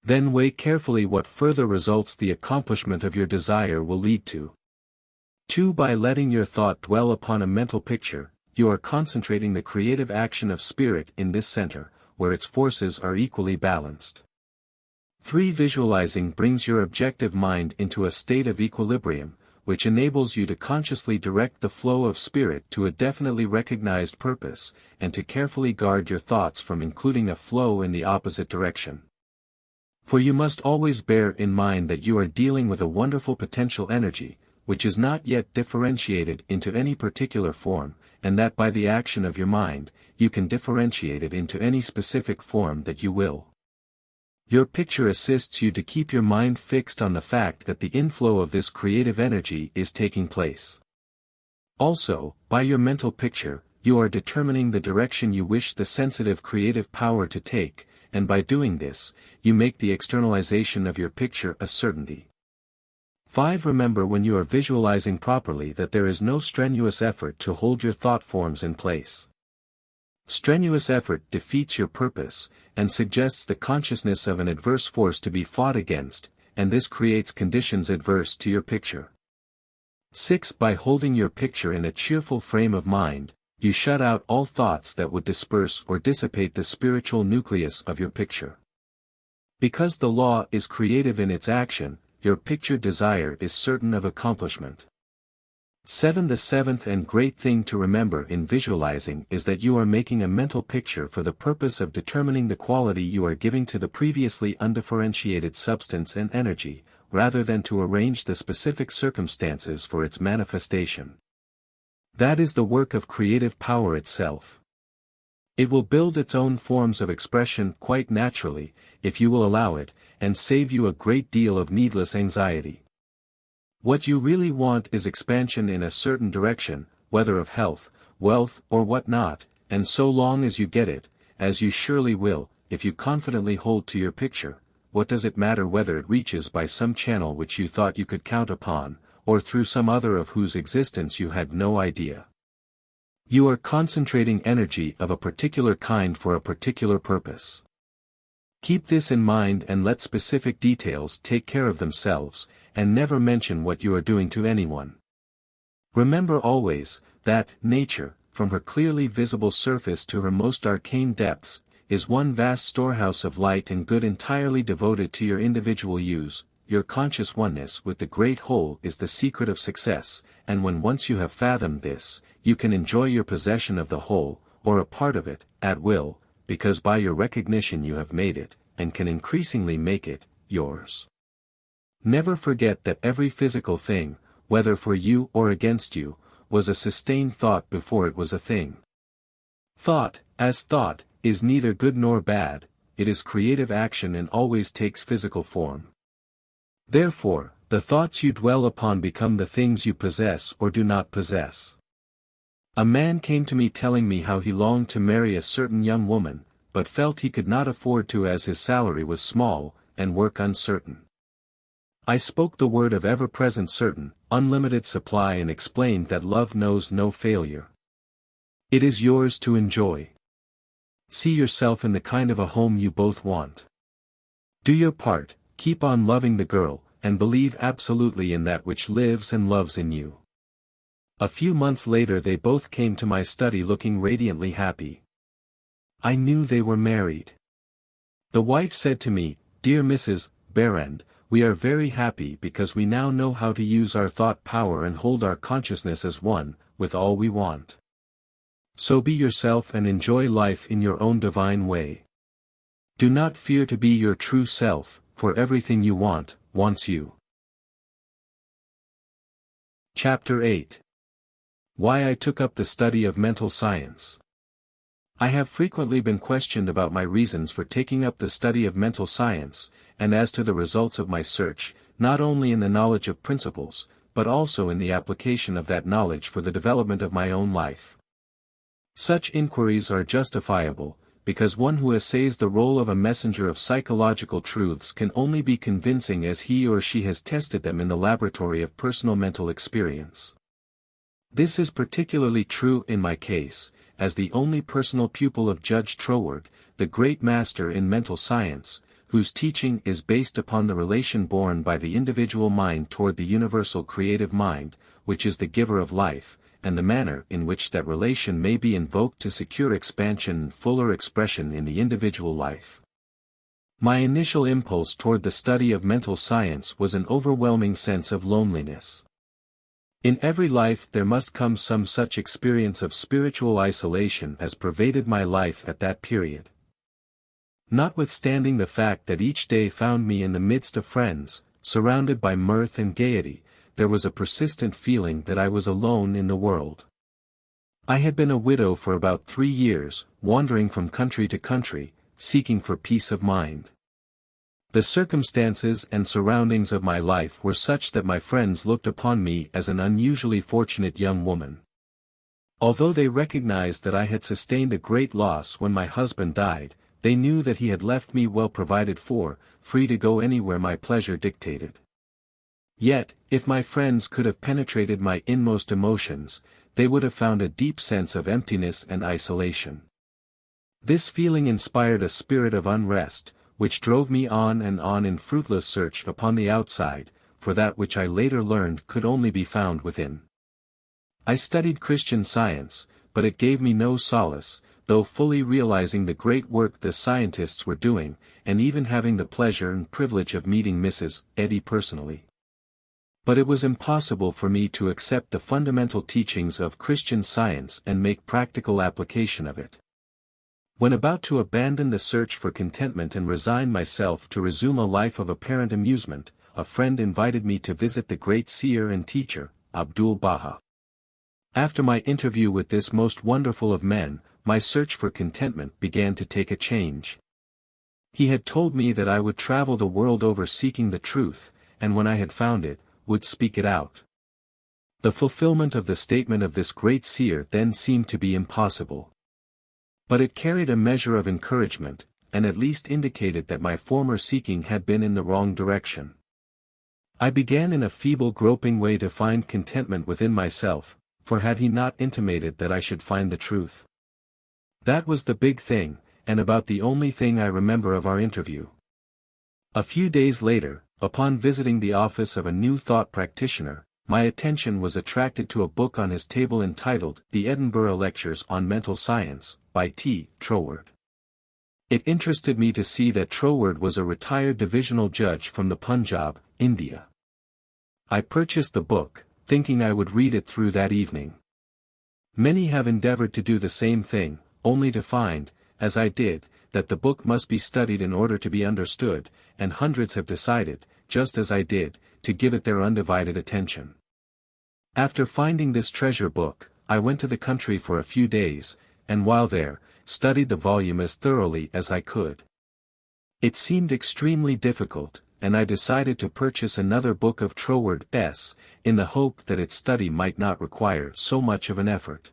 Then weigh carefully what further results the accomplishment of your desire will lead to. 2. By letting your thought dwell upon a mental picture, you are concentrating the creative action of spirit in this center, where its forces are equally balanced. 3. Visualizing brings your objective mind into a state of equilibrium, which enables you to consciously direct the flow of spirit to a definitely recognized purpose, and to carefully guard your thoughts from including a flow in the opposite direction. For you must always bear in mind that you are dealing with a wonderful potential energy, which is not yet differentiated into any particular form, and that by the action of your mind, you can differentiate it into any specific form that you will. Your picture assists you to keep your mind fixed on the fact that the inflow of this creative energy is taking place. Also, by your mental picture, you are determining the direction you wish the sensitive creative power to take, and by doing this, you make the externalization of your picture a certainty. 5. Remember when you are visualizing properly that there is no strenuous effort to hold your thought forms in place. Strenuous effort defeats your purpose, and suggests the consciousness of an adverse force to be fought against, and this creates conditions adverse to your picture. 6. By holding your picture in a cheerful frame of mind, you shut out all thoughts that would disperse or dissipate the spiritual nucleus of your picture. Because the law is creative in its action, your picture desire is certain of accomplishment. 7. The seventh and great thing to remember in visualizing is that you are making a mental picture for the purpose of determining the quality you are giving to the previously undifferentiated substance and energy, rather than to arrange the specific circumstances for its manifestation. That is the work of creative power itself. It will build its own forms of expression quite naturally, if you will allow it, and save you a great deal of needless anxiety. What you really want is expansion in a certain direction, whether of health, wealth or what not, and so long as you get it, as you surely will, if you confidently hold to your picture, what does it matter whether it reaches by some channel which you thought you could count upon, or through some other of whose existence you had no idea? You are concentrating energy of a particular kind for a particular purpose. Keep this in mind and let specific details take care of themselves, and never mention what you are doing to anyone. Remember always, that nature, from her clearly visible surface to her most arcane depths, is one vast storehouse of light and good entirely devoted to your individual use. Your conscious oneness with the great whole is the secret of success, and when once you have fathomed this, you can enjoy your possession of the whole, or a part of it, at will, because by your recognition you have made it, and can increasingly make it, yours. Never forget that every physical thing, whether for you or against you, was a sustained thought before it was a thing. Thought, as thought, is neither good nor bad, it is creative action and always takes physical form. Therefore, the thoughts you dwell upon become the things you possess or do not possess. A man came to me telling me how he longed to marry a certain young woman, but felt he could not afford to as his salary was small, and work uncertain. I spoke the word of ever-present certain, unlimited supply and explained that love knows no failure. It is yours to enjoy. See yourself in the kind of a home you both want. Do your part, keep on loving the girl, and believe absolutely in that which lives and loves in you. A few months later they both came to my study looking radiantly happy. I knew they were married. The wife said to me, "Dear Mrs. Behrend, we are very happy because we now know how to use our thought power and hold our consciousness as one, with all we want. So be yourself and enjoy life in your own divine way. Do not fear to be your true self, for everything you want, wants you." Chapter 8. Why I took up the study of mental science. I have frequently been questioned about my reasons for taking up the study of mental science, and as to the results of my search, not only in the knowledge of principles, but also in the application of that knowledge for the development of my own life. Such inquiries are justifiable, because one who essays the role of a messenger of psychological truths can only be convincing as he or she has tested them in the laboratory of personal mental experience. This is particularly true in my case, as the only personal pupil of Judge Troward, the great master in mental science, whose teaching is based upon the relation borne by the individual mind toward the universal creative mind, which is the giver of life, and the manner in which that relation may be invoked to secure expansion and fuller expression in the individual life. My initial impulse toward the study of mental science was an overwhelming sense of loneliness. In every life there must come some such experience of spiritual isolation as pervaded my life at that period. Notwithstanding the fact that each day found me in the midst of friends, surrounded by mirth and gaiety, there was a persistent feeling that I was alone in the world. I had been a widow for about 3 years, wandering from country to country, seeking for peace of mind. The circumstances and surroundings of my life were such that my friends looked upon me as an unusually fortunate young woman. Although they recognized that I had sustained a great loss when my husband died, they knew that he had left me well provided for, free to go anywhere my pleasure dictated. Yet, if my friends could have penetrated my inmost emotions, they would have found a deep sense of emptiness and isolation. This feeling inspired a spirit of unrest, which drove me on and on in fruitless search upon the outside, for that which I later learned could only be found within. I studied Christian Science, but it gave me no solace, though fully realizing the great work the scientists were doing, and even having the pleasure and privilege of meeting Mrs. Eddy personally. But it was impossible for me to accept the fundamental teachings of Christian Science and make practical application of it. When about to abandon the search for contentment and resign myself to resume a life of apparent amusement, a friend invited me to visit the great seer and teacher, Abdu'l-Baha. After my interview with this most wonderful of men, my search for contentment began to take a change. He had told me that I would travel the world over seeking the truth, and when I had found it, would speak it out. The fulfillment of the statement of this great seer then seemed to be impossible. But it carried a measure of encouragement, and at least indicated that my former seeking had been in the wrong direction. I began in a feeble groping way to find contentment within myself, for had he not intimated that I should find the truth? That was the big thing, and about the only thing I remember of our interview. A few days later, upon visiting the office of a New Thought practitioner, my attention was attracted to a book on his table entitled The Edinburgh Lectures on Mental Science, by T. Troward. It interested me to see that Troward was a retired divisional judge from the Punjab, India. I purchased the book, thinking I would read it through that evening. Many have endeavored to do the same thing, only to find, as I did, that the book must be studied in order to be understood, and hundreds have decided, just as I did, to give it their undivided attention. After finding this treasure book, I went to the country for a few days, and while there, studied the volume as thoroughly as I could. It seemed extremely difficult, and I decided to purchase another book of Troward's, in the hope that its study might not require so much of an effort.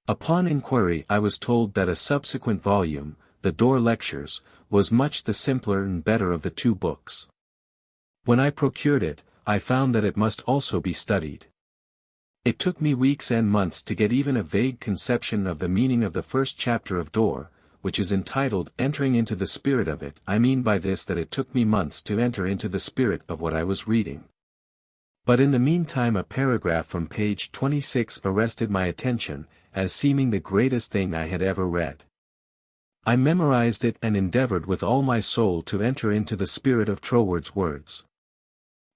Upon inquiry I was told that a subsequent volume, The Door Lectures, was much the simpler and better of the two books. When I procured it, I found that it must also be studied. It took me weeks and months to get even a vague conception of the meaning of the first chapter of Door, which is entitled Entering into the Spirit of It. I mean by this that it took me months to enter into the spirit of what I was reading. But in the meantime a paragraph from page 26 arrested my attention, as seeming the greatest thing I had ever read. I memorized it and endeavored with all my soul to enter into the spirit of Troward's words.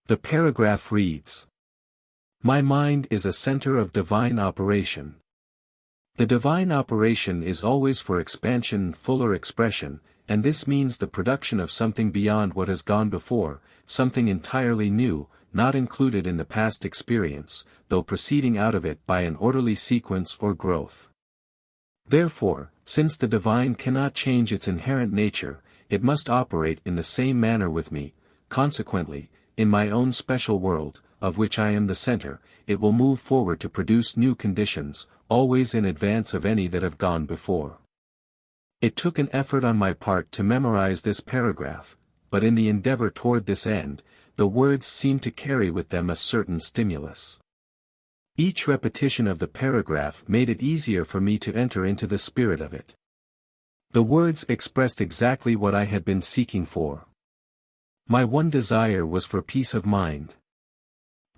The paragraph reads: My mind is a center of divine operation. The divine operation is always for expansion and fuller expression, and this means the production of something beyond what has gone before, something entirely new, not included in the past experience, though proceeding out of it by an orderly sequence or growth. Therefore, since the divine cannot change its inherent nature, it must operate in the same manner with me. Consequently, in my own special world, of which I am the center, it will move forward to produce new conditions, always in advance of any that have gone before. It took an effort on my part to memorize this paragraph, but in the endeavor toward this end, the words seemed to carry with them a certain stimulus. Each repetition of the paragraph made it easier for me to enter into the spirit of it. The words expressed exactly what I had been seeking for. My one desire was for peace of mind.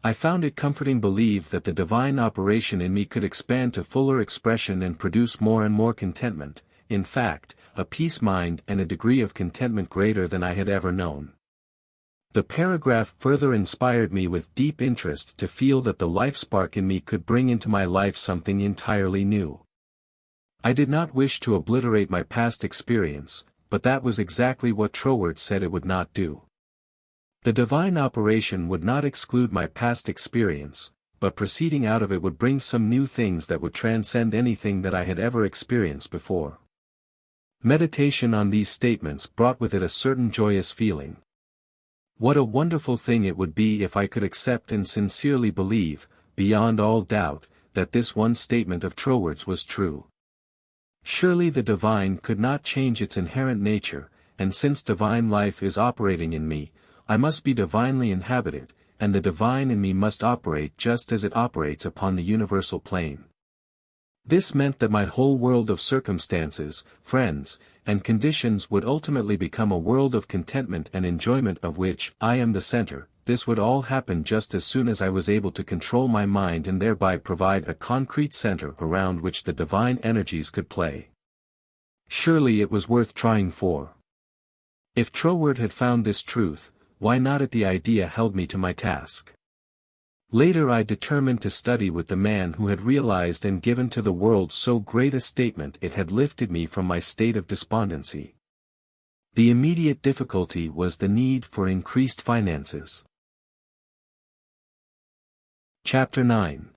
I found it comforting to believe that the divine operation in me could expand to fuller expression and produce more and more contentment, in fact, a peace mind and a degree of contentment greater than I had ever known. The paragraph further inspired me with deep interest to feel that the life spark in me could bring into my life something entirely new. I did not wish to obliterate my past experience, but that was exactly what Troward said it would not do. The divine operation would not exclude my past experience, but proceeding out of it would bring some new things that would transcend anything that I had ever experienced before. Meditation on these statements brought with it a certain joyous feeling. What a wonderful thing it would be if I could accept and sincerely believe, beyond all doubt, that this one statement of Troward's was true. Surely the divine could not change its inherent nature, and since divine life is operating in me, I must be divinely inhabited, and the divine in me must operate just as it operates upon the universal plane. This meant that my whole world of circumstances, friends, and conditions would ultimately become a world of contentment and enjoyment of which I am the center. This would all happen just as soon as I was able to control my mind and thereby provide a concrete center around which the divine energies could play. Surely it was worth trying for. If Troward had found this truth, why not it? The idea held me to my task. Later I determined to study with the man who had realized and given to the world so great a statement. It had lifted me from my state of despondency. The immediate difficulty was the need for increased finances. Chapter 9.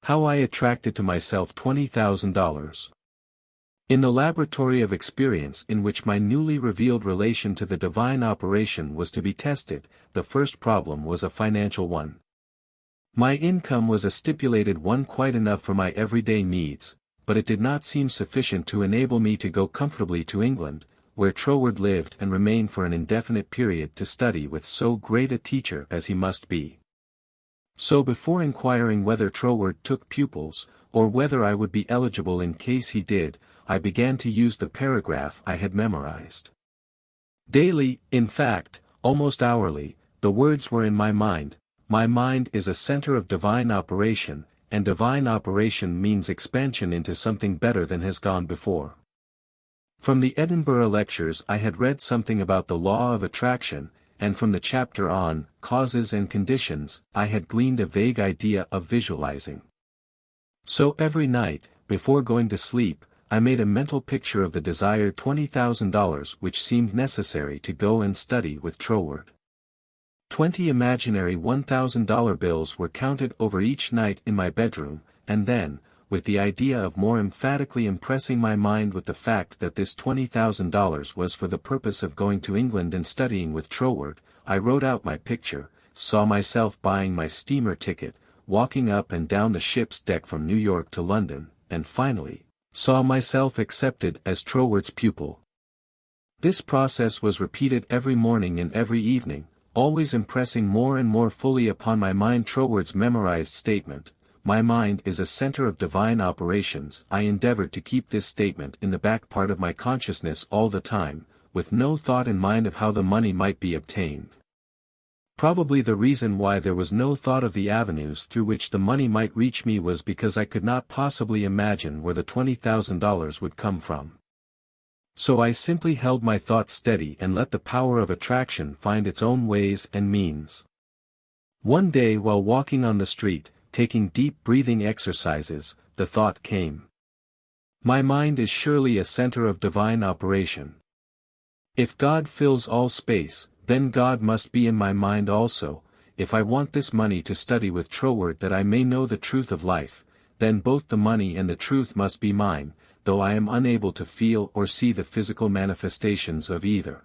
How I attracted to myself $20,000. In the laboratory of experience in which my newly revealed relation to the divine operation was to be tested, the first problem was a financial one. My income was a stipulated one, quite enough for my everyday needs, but it did not seem sufficient to enable me to go comfortably to England, where Troward lived, and remain for an indefinite period to study with so great a teacher as he must be. So before inquiring whether Troward took pupils, or whether I would be eligible in case he did, I began to use the paragraph I had memorized. Daily, in fact, almost hourly, the words were in my mind. My mind is a center of divine operation, and divine operation means expansion into something better than has gone before. From the Edinburgh lectures I had read something about the law of attraction, and from the chapter on causes and conditions, I had gleaned a vague idea of visualizing. So every night, before going to sleep, I made a mental picture of the desired $20,000 which seemed necessary to go and study with Troward. 20 imaginary $1,000 bills were counted over each night in my bedroom, and then, with the idea of more emphatically impressing my mind with the fact that this $20,000 was for the purpose of going to England and studying with Troward, I wrote out my picture, saw myself buying my steamer ticket, walking up and down the ship's deck from New York to London, and finally, saw myself accepted as Troward's pupil. This process was repeated every morning and every evening, always impressing more and more fully upon my mind Troward's memorized statement. My mind is a center of divine operations. I endeavored to keep this statement in the back part of my consciousness all the time, with no thought in mind of how the money might be obtained. Probably the reason why there was no thought of the avenues through which the money might reach me was because I could not possibly imagine where the $20,000 would come from. So I simply held my thoughts steady and let the power of attraction find its own ways and means. One day while walking on the street, taking deep breathing exercises, the thought came. My mind is surely a center of divine operation. If God fills all space, then God must be in my mind also. If I want this money to study with Troward that I may know the truth of life, then both the money and the truth must be mine, though I am unable to feel or see the physical manifestations of either.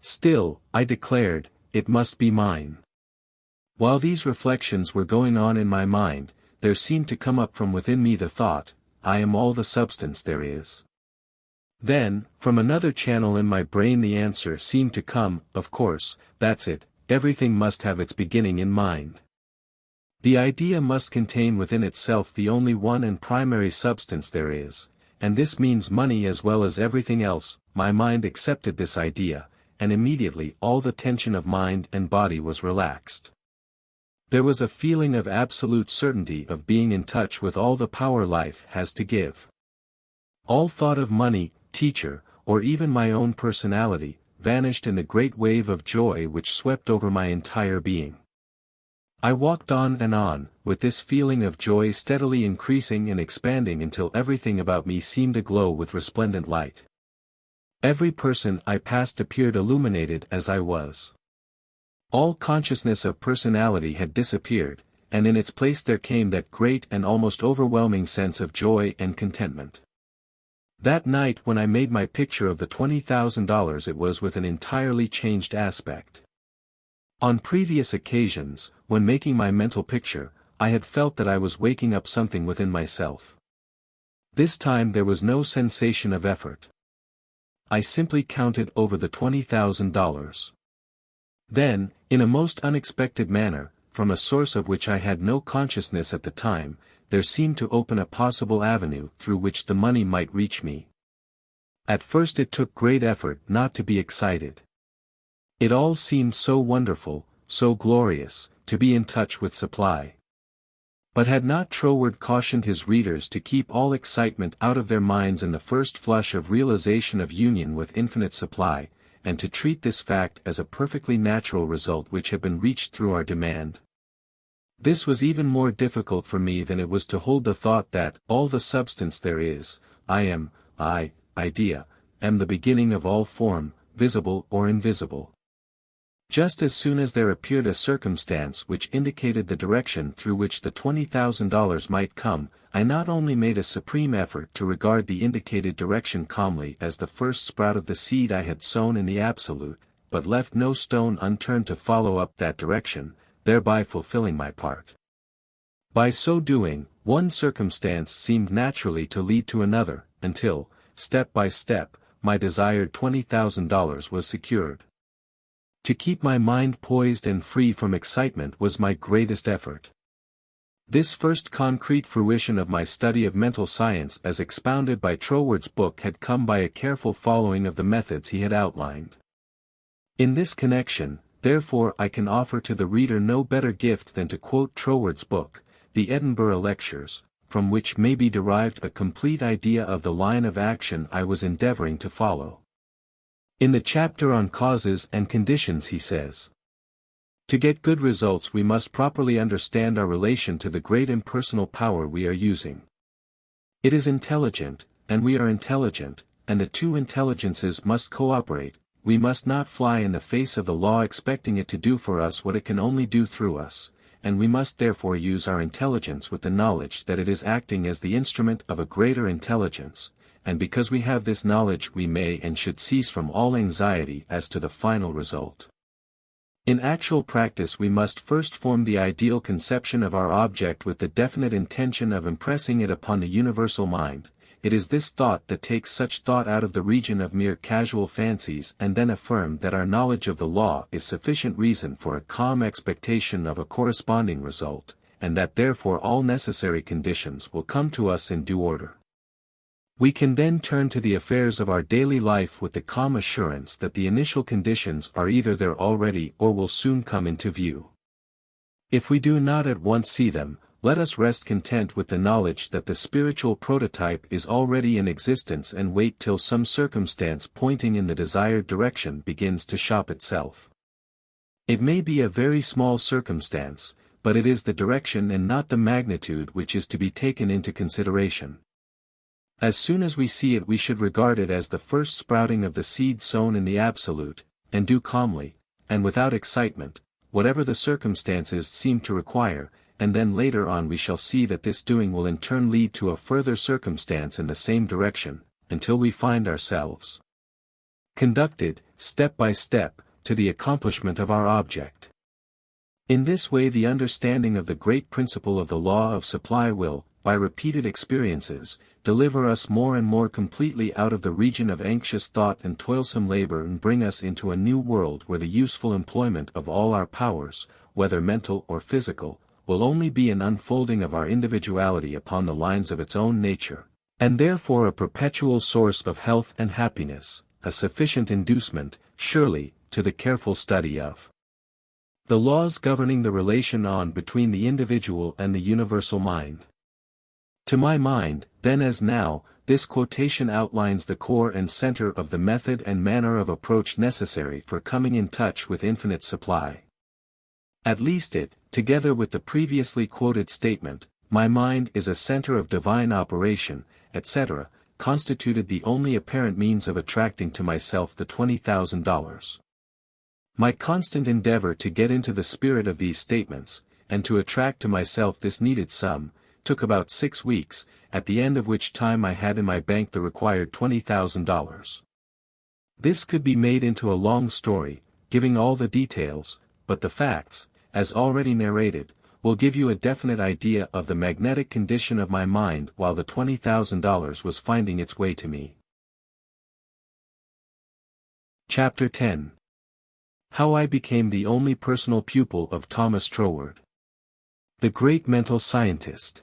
Still, I declared, it must be mine. While these reflections were going on in my mind, there seemed to come up from within me the thought, I am all the substance there is. Then, from another channel in my brain the answer seemed to come, of course, that's it, everything must have its beginning in mind. The idea must contain within itself the only one and primary substance there is, and this means money as well as everything else. My mind accepted this idea, and immediately all the tension of mind and body was relaxed. There was a feeling of absolute certainty of being in touch with all the power life has to give. All thought of money, teacher, or even my own personality, vanished in the great wave of joy which swept over my entire being. I walked on, with this feeling of joy steadily increasing and expanding until everything about me seemed aglow with resplendent light. Every person I passed appeared illuminated as I was. All consciousness of personality had disappeared, and in its place there came that great and almost overwhelming sense of joy and contentment. That night when I made my picture of the $20,000 it was with an entirely changed aspect. On previous occasions, when making my mental picture, I had felt that I was waking up something within myself. This time there was no sensation of effort. I simply counted over the $20,000. Then, in a most unexpected manner, from a source of which I had no consciousness at the time, there seemed to open a possible avenue through which the money might reach me. At first it took great effort not to be excited. It all seemed so wonderful, so glorious, to be in touch with supply. But had not Troward cautioned his readers to keep all excitement out of their minds in the first flush of realization of union with infinite supply, and to treat this fact as a perfectly natural result which had been reached through our demand? This was even more difficult for me than it was to hold the thought that all the substance there is, idea, am the beginning of all form, visible or invisible. Just as soon as there appeared a circumstance which indicated the direction through which the $20,000 might come, I not only made a supreme effort to regard the indicated direction calmly as the first sprout of the seed I had sown in the absolute, but left no stone unturned to follow up that direction, thereby fulfilling my part. By so doing, one circumstance seemed naturally to lead to another, until, step by step, my desired $20,000 was secured. To keep my mind poised and free from excitement was my greatest effort. This first concrete fruition of my study of mental science as expounded by Troward's book had come by a careful following of the methods he had outlined. In this connection, therefore, I can offer to the reader no better gift than to quote Troward's book, The Edinburgh Lectures, from which may be derived a complete idea of the line of action I was endeavoring to follow. In the chapter on causes and conditions he says, "To get good results we must properly understand our relation to the great impersonal power we are using. It is intelligent, and we are intelligent, and the two intelligences must cooperate. We must not fly in the face of the law expecting it to do for us what it can only do through us, and we must therefore use our intelligence with the knowledge that it is acting as the instrument of a greater intelligence, and because we have this knowledge we may and should cease from all anxiety as to the final result. In actual practice we must first form the ideal conception of our object with the definite intention of impressing it upon the universal mind. It is this thought that takes such thought out of the region of mere casual fancies and then affirm that our knowledge of the law is sufficient reason for a calm expectation of a corresponding result, and that therefore all necessary conditions will come to us in due order. We can then turn to the affairs of our daily life with the calm assurance that the initial conditions are either there already or will soon come into view. If we do not at once see them, let us rest content with the knowledge that the spiritual prototype is already in existence and wait till some circumstance pointing in the desired direction begins to shop itself. It may be a very small circumstance, but it is the direction and not the magnitude which is to be taken into consideration. As soon as we see it we should regard it as the first sprouting of the seed sown in the absolute, and do calmly, and without excitement, whatever the circumstances seem to require, and then later on we shall see that this doing will in turn lead to a further circumstance in the same direction, until we find ourselves conducted, step by step, to the accomplishment of our object. In this way the understanding of the great principle of the law of supply will, by repeated experiences, deliver us more and more completely out of the region of anxious thought and toilsome labor and bring us into a new world where the useful employment of all our powers, whether mental or physical, will only be an unfolding of our individuality upon the lines of its own nature, and therefore a perpetual source of health and happiness, a sufficient inducement, surely, to the careful study of the laws governing the relation on between the individual and the universal mind. To my mind, then as now, this quotation outlines the core and center of the method and manner of approach necessary for coming in touch with infinite supply. At least it, together with the previously quoted statement, "My mind is a center of divine operation," etc., constituted the only apparent means of attracting to myself the $20,000. My constant endeavor to get into the spirit of these statements, and to attract to myself this needed sum, took about 6 weeks, at the end of which time I had in my bank the required $20,000. This could be made into a long story, giving all the details, but the facts, as already narrated, will give you a definite idea of the magnetic condition of my mind while the $20,000 was finding its way to me. Chapter 10. How I became the only personal pupil of Thomas Troward, the great mental scientist.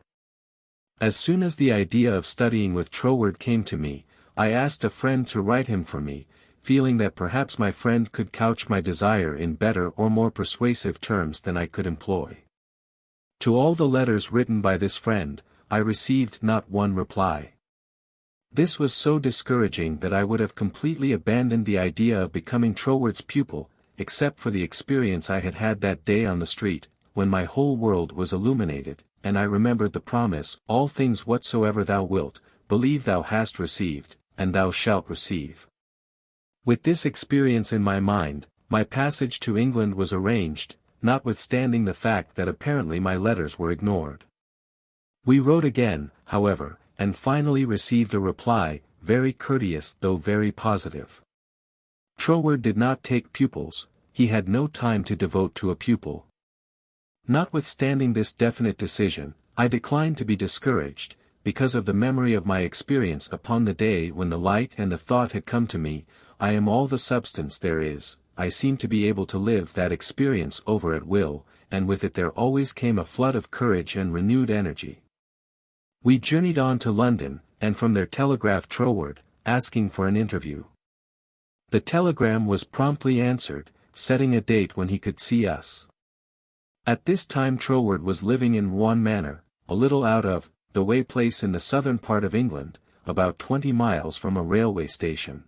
As soon as the idea of studying with Troward came to me, I asked a friend to write him for me, feeling that perhaps my friend could couch my desire in better or more persuasive terms than I could employ. To all the letters written by this friend, I received not one reply. This was so discouraging that I would have completely abandoned the idea of becoming Troward's pupil, except for the experience I had had that day on the street, when my whole world was illuminated, and I remembered the promise, "All things whatsoever thou wilt, believe thou hast received, and thou shalt receive." With this experience in my mind, my passage to England was arranged, notwithstanding the fact that apparently my letters were ignored. We wrote again, however, and finally received a reply, very courteous though very positive. Troward did not take pupils, he had no time to devote to a pupil. Notwithstanding this definite decision, I declined to be discouraged, because of the memory of my experience upon the day when the light and the thought had come to me, "I am all the substance there is." I seemed to be able to live that experience over at will, and with it there always came a flood of courage and renewed energy. We journeyed on to London, and from there telegraphed Troward, asking for an interview. The telegram was promptly answered, setting a date when he could see us. At this time Troward was living in One Manor, a little out of the way place in the southern part of England, about 20 miles from a railway station.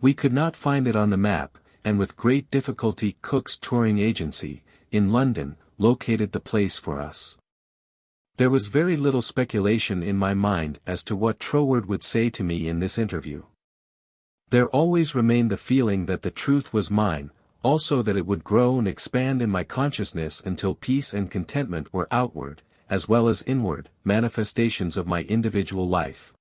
We could not find it on the map, and with great difficulty Cook's touring agency, in London, located the place for us. There was very little speculation in my mind as to what Troward would say to me in this interview. There always remained the feeling that the truth was mine, also that it would grow and expand in my consciousness until peace and contentment were outward, as well as inward, manifestations of my individual life.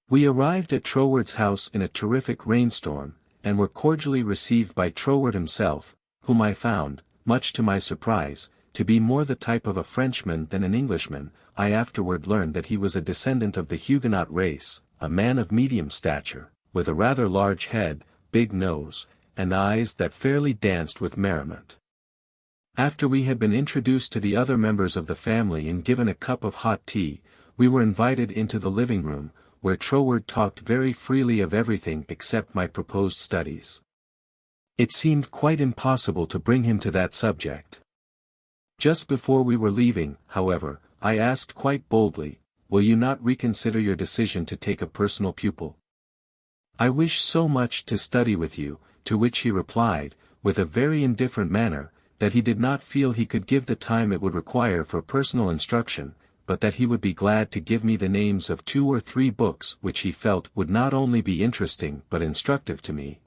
We arrived at Troward's house in a terrific rainstorm, and were cordially received by Troward himself, whom I found, much to my surprise, to be more the type of a Frenchman than an Englishman. I afterward learned that he was a descendant of the Huguenot race, a man of medium stature, with a rather large head, big nose, and eyes that fairly danced with merriment. After we had been introduced to the other members of the family and given a cup of hot tea, we were invited into the living room, where Troward talked very freely of everything except my proposed studies. It seemed quite impossible to bring him to that subject. Just before we were leaving, however, I asked quite boldly, "Will you not reconsider your decision to take a personal pupil? I wish so much to study with you," to which he replied, with a very indifferent manner, that he did not feel he could give the time it would require for personal instruction, but that he would be glad to give me the names of 2 or 3 books which he felt would not only be interesting but instructive to me.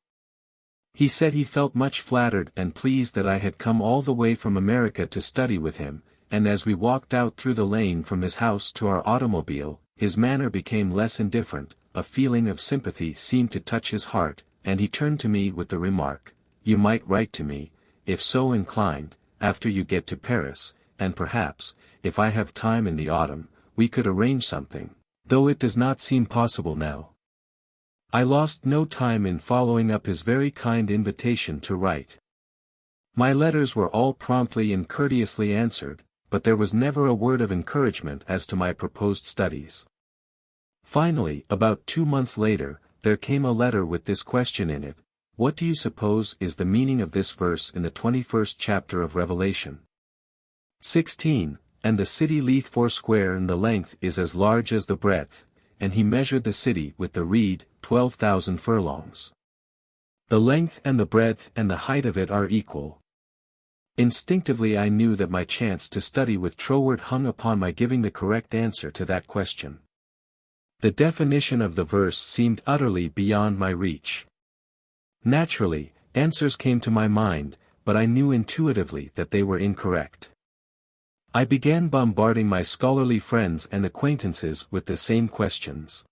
He said he felt much flattered and pleased that I had come all the way from America to study with him, and as we walked out through the lane from his house to our automobile, his manner became less indifferent, a feeling of sympathy seemed to touch his heart, and he turned to me with the remark, "You might write to me, if so inclined, after you get to Paris, and perhaps, if I have time in the autumn, we could arrange something, though it does not seem possible now." I lost no time in following up his very kind invitation to write. My letters were all promptly and courteously answered, but there was never a word of encouragement as to my proposed studies. Finally, about 2 months later, there came a letter with this question in it: "What do you suppose is the meaning of this verse in the 21st chapter of Revelation? 16, and the city Leith foursquare and the length is as large as the breadth, and he measured the city with the reed, 12,000 furlongs. The length and the breadth and the height of it are equal." Instinctively I knew that my chance to study with Troward hung upon my giving the correct answer to that question. The definition of the verse seemed utterly beyond my reach. Naturally, answers came to my mind, but I knew intuitively that they were incorrect. I began bombarding my scholarly friends and acquaintances with the same questions.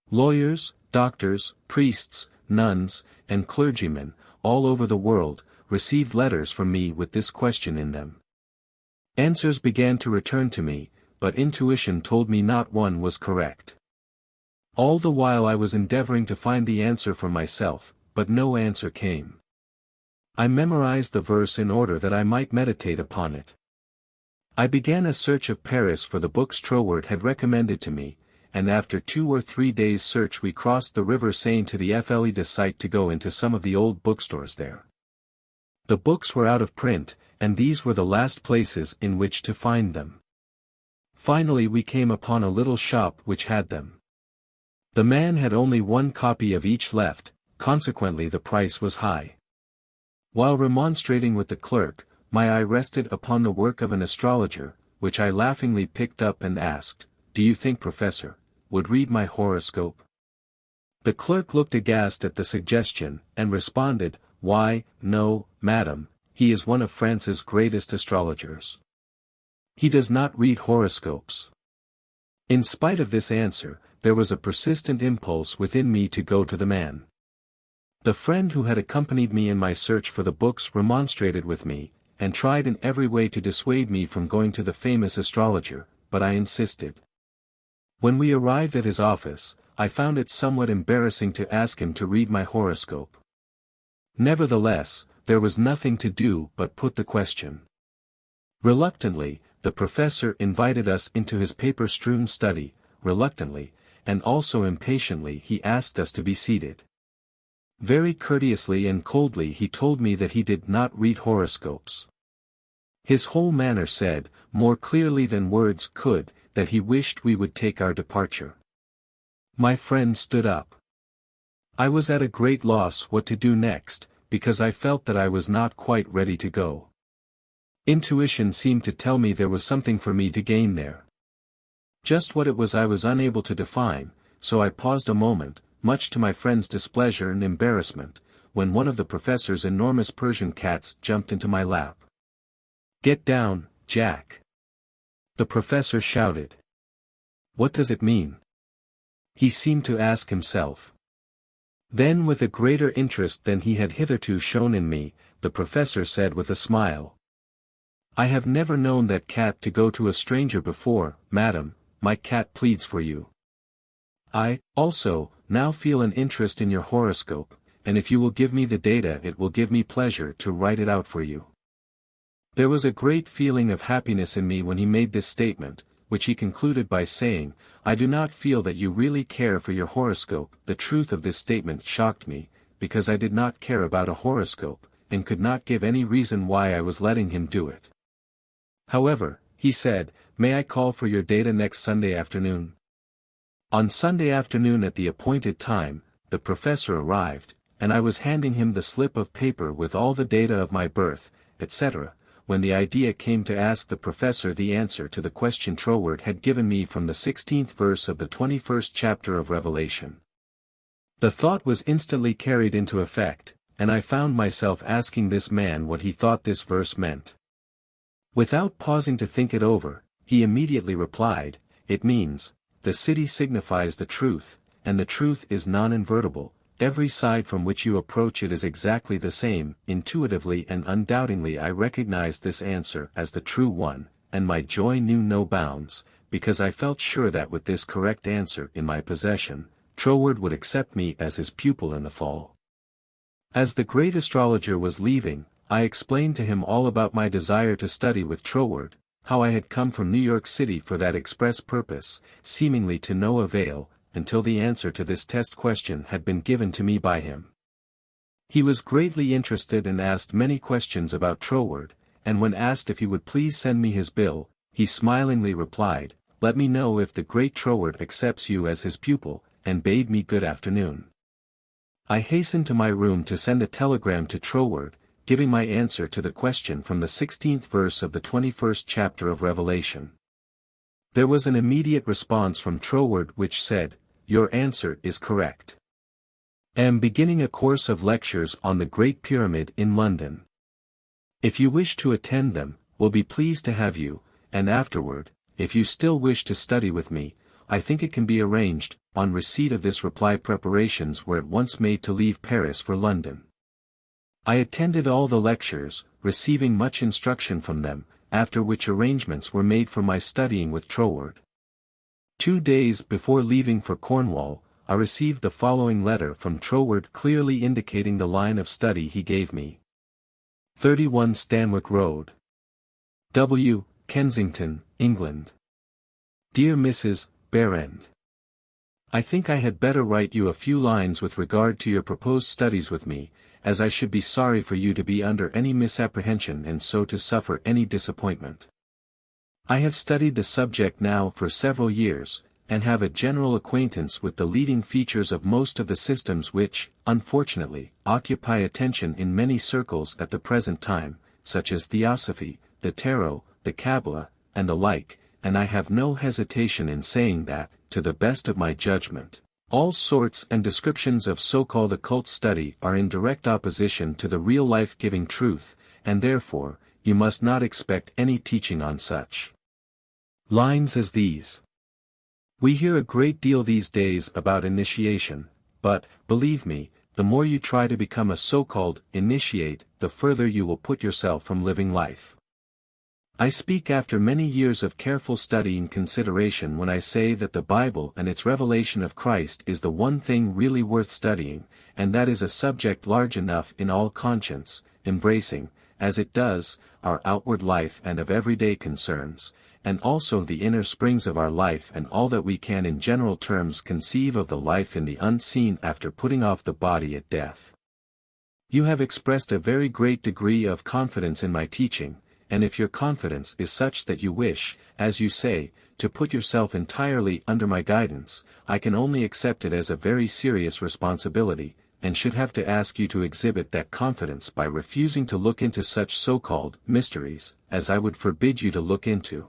Lawyers, doctors, priests, nuns, and clergymen, all over the world, received letters from me with this question in them. Answers began to return to me, but intuition told me not one was correct. All the while I was endeavoring to find the answer for myself, but no answer came. I memorized the verse in order that I might meditate upon it. I began a search of Paris for the books Troward had recommended to me, and after 2 or 3 days' search we crossed the river Seine to the Fle de site to go into some of the old bookstores there. The books were out of print, and these were the last places in which to find them. Finally we came upon a little shop which had them. The man had only 1 copy of each left, consequently the price was high. While remonstrating with the clerk, my eye rested upon the work of an astrologer, which I laughingly picked up and asked, "Do you think Professor would read my horoscope?" The clerk looked aghast at the suggestion, and responded, "Why, no, madam, he is one of France's greatest astrologers. He does not read horoscopes." In spite of this answer, there was a persistent impulse within me to go to the man. The friend who had accompanied me in my search for the books remonstrated with me, and tried in every way to dissuade me from going to the famous astrologer, but I insisted. When we arrived at his office, I found it somewhat embarrassing to ask him to read my horoscope. Nevertheless, there was nothing to do but put the question. Reluctantly, the professor invited us into his paper-strewn study, reluctantly, and also impatiently he asked us to be seated. Very courteously and coldly he told me that he did not read horoscopes. His whole manner said, more clearly than words could, that he wished we would take our departure. My friend stood up. I was at a great loss what to do next, because I felt that I was not quite ready to go. Intuition seemed to tell me there was something for me to gain there. Just what it was I was unable to define, so I paused a moment, much to my friend's displeasure and embarrassment, when one of the professor's enormous Persian cats jumped into my lap. "Get down, Jack!" the professor shouted. "What does it mean?" he seemed to ask himself. Then with a greater interest than he had hitherto shown in me, the professor said with a smile, "I have never known that cat to go to a stranger before, madam. My cat pleads for you. I, also, now feel an interest in your horoscope, and if you will give me the data it will give me pleasure to write it out for you." There was a great feeling of happiness in me when he made this statement, which he concluded by saying, "I do not feel that you really care for your horoscope." The truth of this statement shocked me, because I did not care about a horoscope, and could not give any reason why I was letting him do it. However, he said, "May I call for your data next Sunday afternoon?" On Sunday afternoon at the appointed time, the professor arrived, and I was handing him the slip of paper with all the data of my birth, etc., when the idea came to ask the professor the answer to the question Troward had given me from the 16th verse of the 21st chapter of Revelation. The thought was instantly carried into effect, and I found myself asking this man what he thought this verse meant. Without pausing to think it over, he immediately replied, "It means, the city signifies the truth, and the truth is non-invertible. Every side from which you approach it is exactly the same." Intuitively and undoubtingly I recognized this answer as the true one, and my joy knew no bounds, because I felt sure that with this correct answer in my possession, Troward would accept me as his pupil in the fall. As the great astrologer was leaving, I explained to him all about my desire to study with Troward, how I had come from New York City for that express purpose, seemingly to no avail, until the answer to this test question had been given to me by him. He was greatly interested and asked many questions about Troward, and when asked if he would please send me his bill, he smilingly replied, "Let me know if the great Troward accepts you as his pupil," and bade me good afternoon. I hastened to my room to send a telegram to Troward, giving my answer to the question from the 16th verse of the 21st chapter of Revelation. There was an immediate response from Troward which said, "Your answer is correct. Am beginning a course of lectures on the Great Pyramid in London. If you wish to attend them, will be pleased to have you, and afterward, if you still wish to study with me, I think it can be arranged." On receipt of this reply preparations were at once made to leave Paris for London. I attended all the lectures, receiving much instruction from them, after which arrangements were made for my studying with Troward. 2 days before leaving for Cornwall, I received the following letter from Troward clearly indicating the line of study he gave me. 31 Stanwick Road. W. Kensington, England. Dear Mrs. Behrend, I think I had better write you a few lines with regard to your proposed studies with me, as I should be sorry for you to be under any misapprehension and so to suffer any disappointment. I have studied the subject now for several years, and have a general acquaintance with the leading features of most of the systems which, unfortunately, occupy attention in many circles at the present time, such as Theosophy, the Tarot, the Kabbalah, and the like, and I have no hesitation in saying that, to the best of my judgment, all sorts and descriptions of so-called occult study are in direct opposition to the real life-giving truth, and therefore, you must not expect any teaching on such lines as these. We hear a great deal these days about initiation, but, believe me, the more you try to become a so-called initiate, the further you will put yourself from living life. I speak after many years of careful study and consideration when I say that the Bible and its revelation of Christ is the one thing really worth studying, and that is a subject large enough in all conscience, embracing, as it does, our outward life and of everyday concerns, and also the inner springs of our life and all that we can in general terms conceive of the life in the unseen after putting off the body at death. You have expressed a very great degree of confidence in my teaching, and if your confidence is such that you wish, as you say, to put yourself entirely under my guidance, I can only accept it as a very serious responsibility, and should have to ask you to exhibit that confidence by refusing to look into such so-called mysteries, as I would forbid you to look into.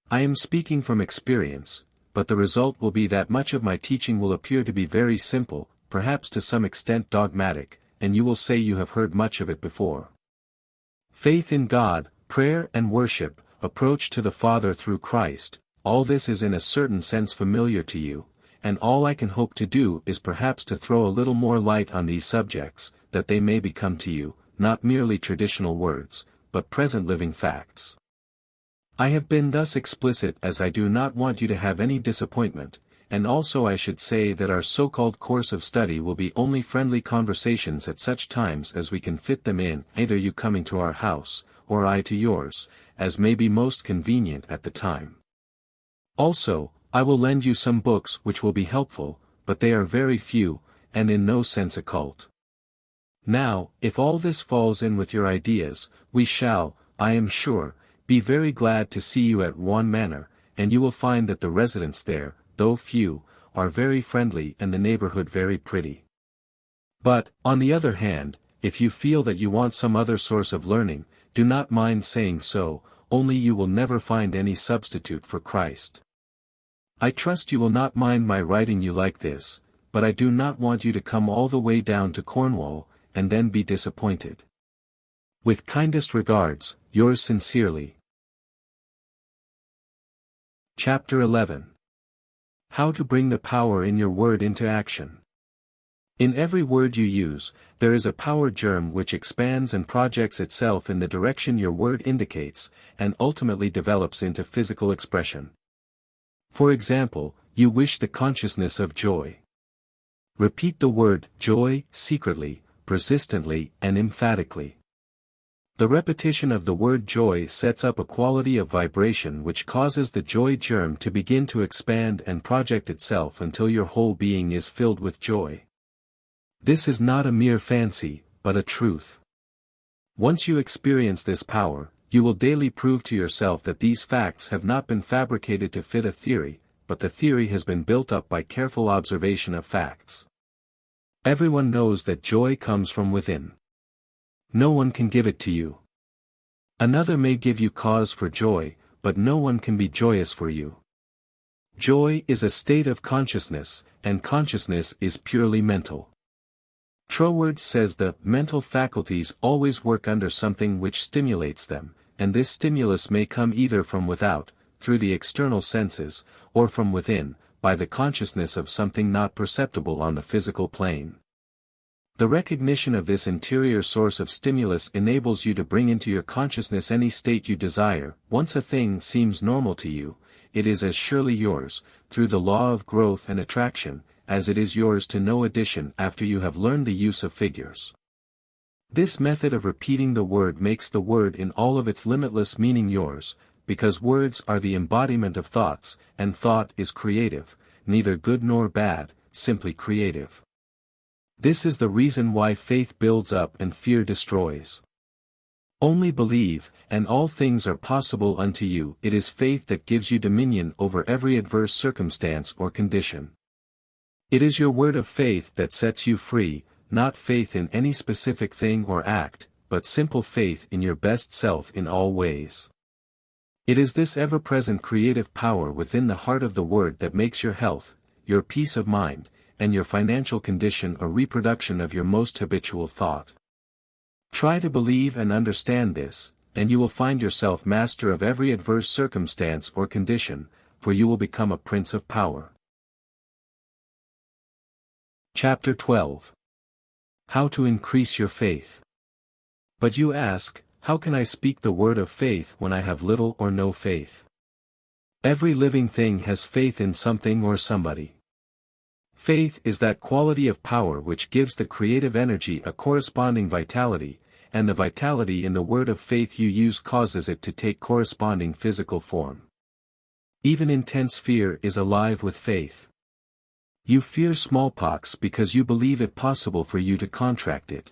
I am speaking from experience, but the result will be that much of my teaching will appear to be very simple, perhaps to some extent dogmatic, and you will say you have heard much of it before. Faith in God, prayer and worship, approach to the Father through Christ, all this is in a certain sense familiar to you, and all I can hope to do is perhaps to throw a little more light on these subjects, that they may become to you, not merely traditional words, but present living facts. I have been thus explicit as I do not want you to have any disappointment, and also I should say that our so-called course of study will be only friendly conversations at such times as we can fit them in, either you coming to our house, or I to yours, as may be most convenient at the time. Also, I will lend you some books which will be helpful, but they are very few, and in no sense occult. Now, if all this falls in with your ideas, we shall, I am sure, be very glad to see you at Rouen Manor, and you will find that the residents there, though few, are very friendly and the neighborhood very pretty. But, on the other hand, if you feel that you want some other source of learning, do not mind saying so, only you will never find any substitute for Christ. I trust you will not mind my writing you like this, but I do not want you to come all the way down to Cornwall, and then be disappointed. With kindest regards, yours sincerely. Chapter 11. How to bring the power in your word into action. In every word you use, there is a power germ which expands and projects itself in the direction your word indicates, and ultimately develops into physical expression. For example, you wish the consciousness of joy. Repeat the word joy secretly, persistently and emphatically. The repetition of the word joy sets up a quality of vibration which causes the joy germ to begin to expand and project itself until your whole being is filled with joy. This is not a mere fancy, but a truth. Once you experience this power, you will daily prove to yourself that these facts have not been fabricated to fit a theory, but the theory has been built up by careful observation of facts. Everyone knows that joy comes from within. No one can give it to you. Another may give you cause for joy, but no one can be joyous for you. Joy is a state of consciousness, and consciousness is purely mental. Troward says the mental faculties always work under something which stimulates them, and this stimulus may come either from without, through the external senses, or from within, by the consciousness of something not perceptible on the physical plane. The recognition of this interior source of stimulus enables you to bring into your consciousness any state you desire. Once a thing seems normal to you, it is as surely yours, through the law of growth and attraction, as it is yours to no addition after you have learned the use of figures. This method of repeating the word makes the word in all of its limitless meaning yours, because words are the embodiment of thoughts, and thought is creative, neither good nor bad, simply creative. This is the reason why faith builds up and fear destroys. Only believe, and all things are possible unto you. It is faith that gives you dominion over every adverse circumstance or condition. It is your word of faith that sets you free, not faith in any specific thing or act, but simple faith in your best self in all ways. It is this ever-present creative power within the heart of the Word that makes your health, your peace of mind, and your financial condition a reproduction of your most habitual thought. Try to believe and understand this, and you will find yourself master of every adverse circumstance or condition, for you will become a prince of power. Chapter 12. How to increase your faith. But you ask, how can I speak the word of faith when I have little or no faith? Every living thing has faith in something or somebody. Faith is that quality of power which gives the creative energy a corresponding vitality, and the vitality in the word of faith you use causes it to take corresponding physical form. Even intense fear is alive with faith. You fear smallpox because you believe it possible for you to contract it.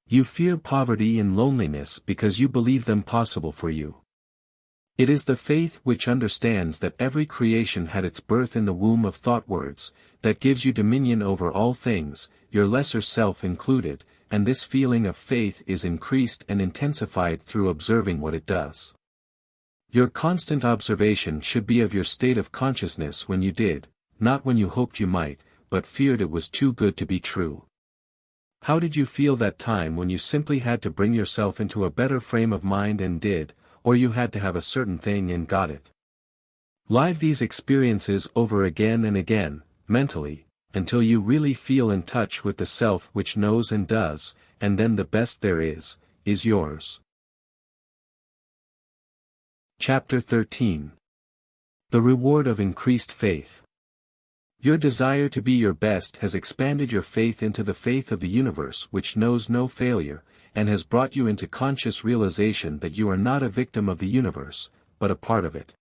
You fear poverty and loneliness because you believe them possible for you. It is the faith which understands that every creation had its birth in the womb of thought words, that gives you dominion over all things, your lesser self included, and this feeling of faith is increased and intensified through observing what it does. Your constant observation should be of your state of consciousness when you did, not when you hoped you might, but feared it was too good to be true. How did you feel that time when you simply had to bring yourself into a better frame of mind and did, or you had to have a certain thing and got it? Live these experiences over again and again, mentally, until you really feel in touch with the self which knows and does, and then the best there is yours. Chapter 13. The reward of increased faith. Your desire to be your best has expanded your faith into the faith of the universe which knows no failure, and has brought you into conscious realization that you are not a victim of the universe, but a part of it.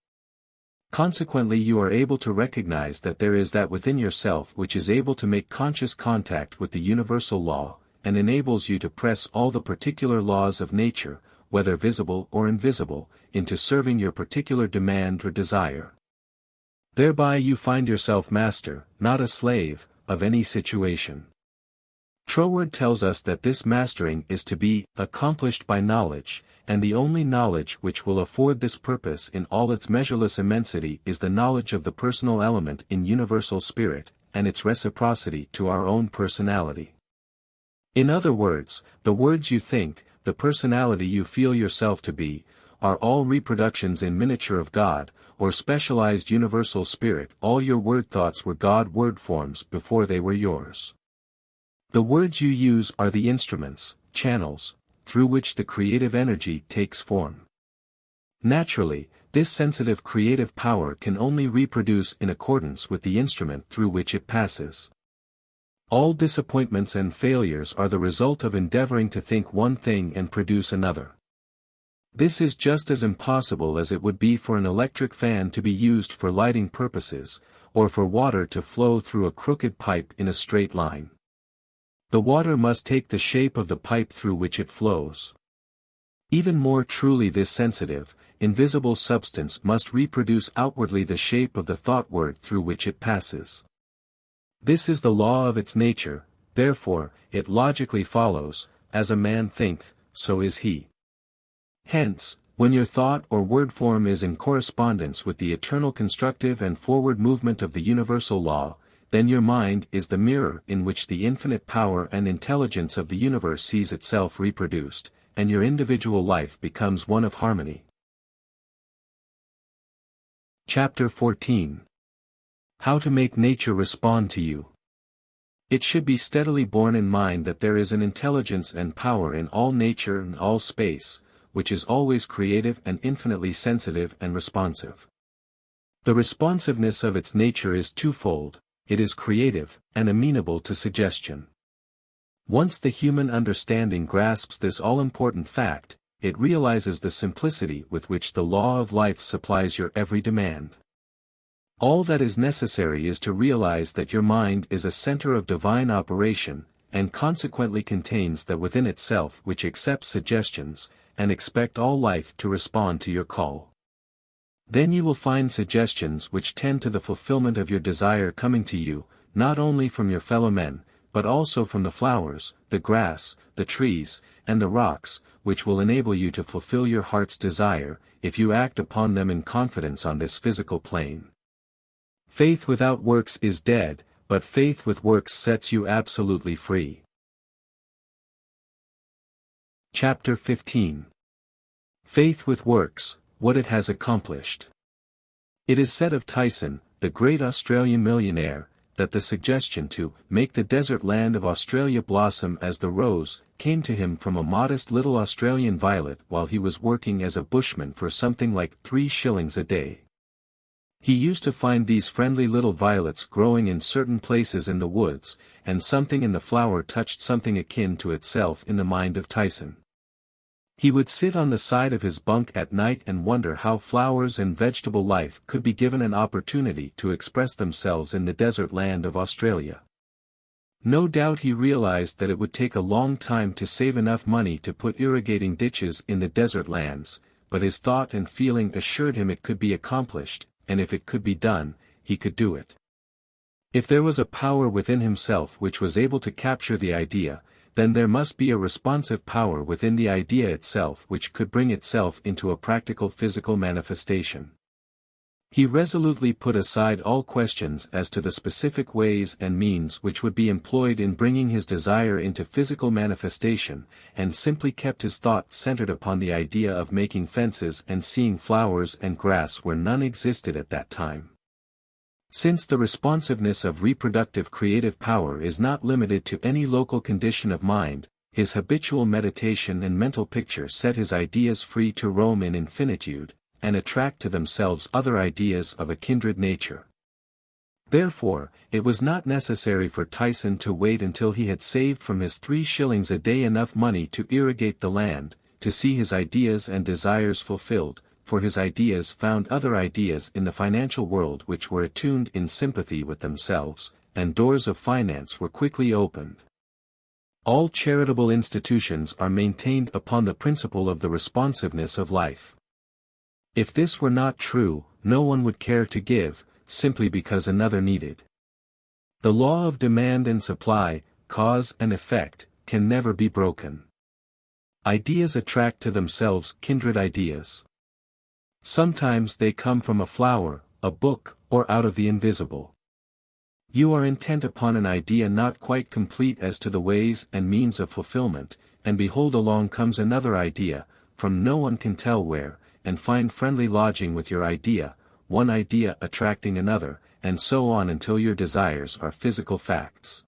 Consequently, you are able to recognize that there is that within yourself which is able to make conscious contact with the universal law, and enables you to press all the particular laws of nature, whether visible or invisible, into serving your particular demand or desire. Thereby you find yourself master, not a slave, of any situation. Troward tells us that this mastering is to be accomplished by knowledge, and the only knowledge which will afford this purpose in all its measureless immensity is the knowledge of the personal element in universal spirit, and its reciprocity to our own personality. In other words, the words you think, the personality you feel yourself to be, are all reproductions in miniature of God, or specialized universal spirit. All your word thoughts were God word forms before they were yours. The words you use are the instruments, channels, through which the creative energy takes form. Naturally, this sensitive creative power can only reproduce in accordance with the instrument through which it passes. All disappointments and failures are the result of endeavoring to think one thing and produce another. This is just as impossible as it would be for an electric fan to be used for lighting purposes, or for water to flow through a crooked pipe in a straight line. The water must take the shape of the pipe through which it flows. Even more truly, this sensitive, invisible substance must reproduce outwardly the shape of the thought word through which it passes. This is the law of its nature, therefore, it logically follows, as a man thinketh, so is he. Hence, when your thought or word form is in correspondence with the eternal constructive and forward movement of the universal law, then your mind is the mirror in which the infinite power and intelligence of the universe sees itself reproduced, and your individual life becomes one of harmony. Chapter 14. How to make nature respond to you. It should be steadily borne in mind that there is an intelligence and power in all nature and all space, which is always creative and infinitely sensitive and responsive. The responsiveness of its nature is twofold: it is creative, and amenable to suggestion. Once the human understanding grasps this all-important fact, it realizes the simplicity with which the law of life supplies your every demand. All that is necessary is to realize that your mind is a center of divine operation, and consequently contains that within itself which accepts suggestions, and expect all life to respond to your call. Then you will find suggestions which tend to the fulfillment of your desire coming to you, not only from your fellow men, but also from the flowers, the grass, the trees, and the rocks, which will enable you to fulfill your heart's desire, if you act upon them in confidence on this physical plane. Faith without works is dead, but faith with works sets you absolutely free. Chapter 15. Faith with Works, What It Has Accomplished. It is said of Tyson, the great Australian millionaire, that the suggestion to make the desert land of Australia blossom as the rose came to him from a modest little Australian violet while he was working as a bushman for something like 3 shillings a day. He used to find these friendly little violets growing in certain places in the woods, and something in the flower touched something akin to itself in the mind of Tyson. He would sit on the side of his bunk at night and wonder how flowers and vegetable life could be given an opportunity to express themselves in the desert land of Australia. No doubt he realized that it would take a long time to save enough money to put irrigating ditches in the desert lands, but his thought and feeling assured him it could be accomplished, and if it could be done, he could do it. If there was a power within himself which was able to capture the idea, then there must be a responsive power within the idea itself which could bring itself into a practical physical manifestation. He resolutely put aside all questions as to the specific ways and means which would be employed in bringing his desire into physical manifestation, and simply kept his thought centered upon the idea of making fences and seeing flowers and grass where none existed at that time. Since the responsiveness of reproductive creative power is not limited to any local condition of mind, his habitual meditation and mental picture set his ideas free to roam in infinitude, and attract to themselves other ideas of a kindred nature. Therefore, it was not necessary for Tyson to wait until he had saved from his 3 shillings a day enough money to irrigate the land, to see his ideas and desires fulfilled, for his ideas found other ideas in the financial world which were attuned in sympathy with themselves, and doors of finance were quickly opened. All charitable institutions are maintained upon the principle of the responsiveness of life. If this were not true, no one would care to give, simply because another needed. The law of demand and supply, cause and effect, can never be broken. Ideas attract to themselves kindred ideas. Sometimes they come from a flower, a book, or out of the invisible. You are intent upon an idea not quite complete as to the ways and means of fulfillment, and behold along comes another idea, from no one can tell where, and find friendly lodging with your idea, one idea attracting another, and so on until your desires are physical facts.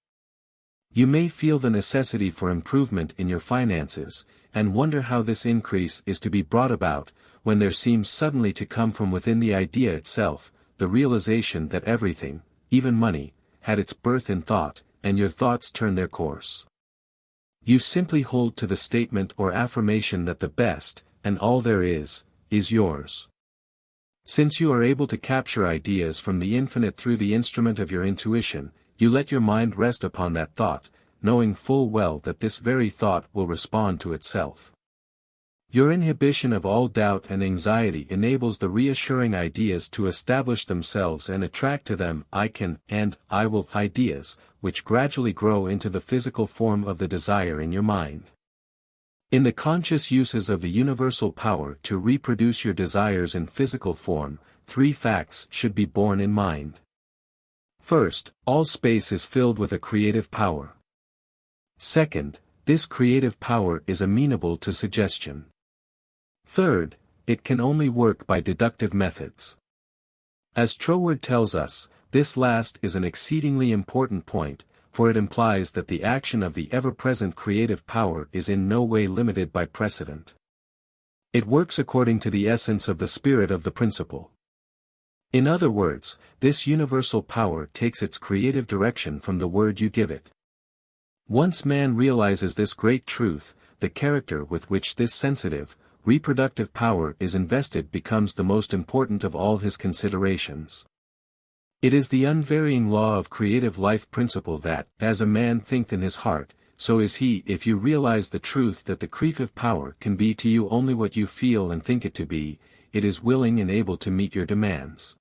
You may feel the necessity for improvement in your finances, and wonder how this increase is to be brought about, when there seems suddenly to come from within the idea itself, the realization that everything, even money, had its birth in thought, and your thoughts turn their course. You simply hold to the statement or affirmation that the best, and all there is yours. Since you are able to capture ideas from the infinite through the instrument of your intuition, you let your mind rest upon that thought, knowing full well that this very thought will respond to itself. Your inhibition of all doubt and anxiety enables the reassuring ideas to establish themselves and attract to them I can and I will ideas, which gradually grow into the physical form of the desire in your mind. In the conscious uses of the universal power to reproduce your desires in physical form, 3 facts should be borne in mind. First, all space is filled with a creative power. Second, this creative power is amenable to suggestion. Third, it can only work by deductive methods. As Troward tells us, this last is an exceedingly important point, for it implies that the action of the ever-present creative power is in no way limited by precedent. It works according to the essence of the spirit of the principle. In other words, this universal power takes its creative direction from the word you give it. Once man realizes this great truth, the character with which this sensitive, reproductive power is invested becomes the most important of all his considerations. It is the unvarying law of creative life principle that, as a man thinketh in his heart, so is he. If you realize the truth that the creative power can be to you only what you feel and think it to be, it is willing and able to meet your demands.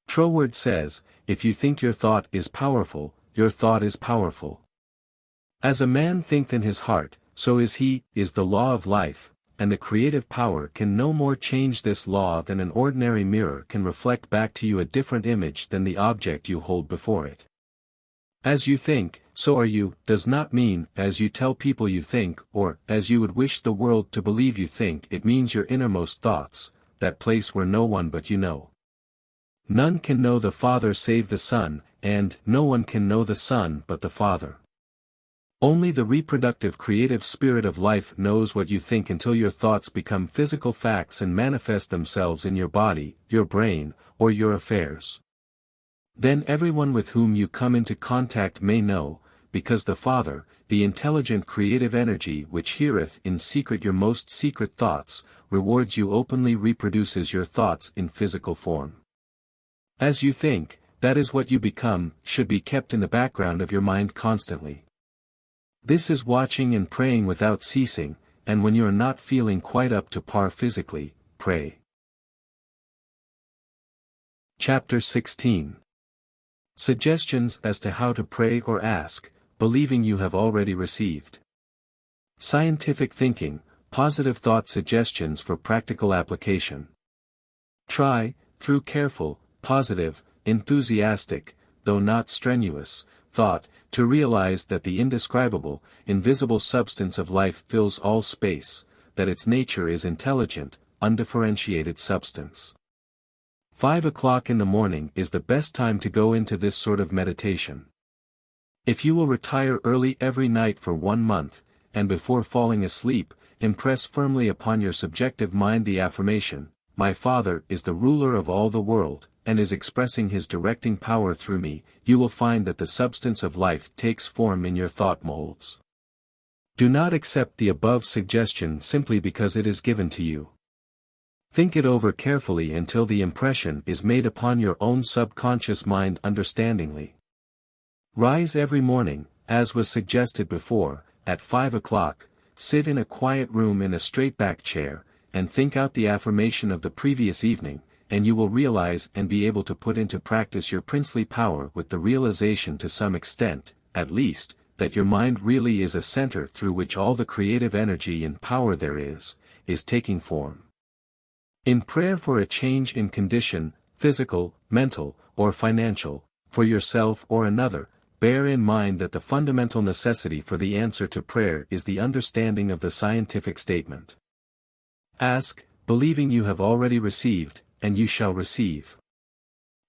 Troward says, if you think your thought is powerful, your thought is powerful. As a man thinketh in his heart, so is he, is the law of life, and the creative power can no more change this law than an ordinary mirror can reflect back to you a different image than the object you hold before it. As you think, so are you, does not mean, as you tell people you think, or, as you would wish the world to believe you think. It means your innermost thoughts, that place where no one but you know. None can know the Father save the Son, and no one can know the Son but the Father. Only the reproductive creative spirit of life knows what you think until your thoughts become physical facts and manifest themselves in your body, your brain, or your affairs. Then everyone with whom you come into contact may know, because the Father, the intelligent creative energy which heareth in secret your most secret thoughts, rewards you openly, reproduces your thoughts in physical form. As you think, that is what you become, should be kept in the background of your mind constantly. This is watching and praying without ceasing, and when you are not feeling quite up to par physically, pray. Chapter 16. Suggestions as to how to pray or ask, believing you have already received. Scientific thinking, positive thought suggestions for practical application. Try, through careful, positive, enthusiastic, though not strenuous, thought, to realize that the indescribable, invisible substance of life fills all space, that its nature is intelligent, undifferentiated substance. 5 o'clock in the morning is the best time to go into this sort of meditation. If you will retire early every night for 1 month, and before falling asleep, impress firmly upon your subjective mind the affirmation, "My Father is the ruler of all the world, and is expressing his directing power through me," you will find that the substance of life takes form in your thought molds. Do not accept the above suggestion simply because it is given to you. Think it over carefully until the impression is made upon your own subconscious mind understandingly. Rise every morning, as was suggested before, at 5 o'clock, sit in a quiet room in a straight-back chair, and think out the affirmation of the previous evening, and you will realize and be able to put into practice your princely power with the realization to some extent, at least, that your mind really is a center through which all the creative energy and power there is taking form. In prayer for a change in condition, physical, mental, or financial, for yourself or another, bear in mind that the fundamental necessity for the answer to prayer is the understanding of the scientific statement. Ask, believing you have already received, and you shall receive.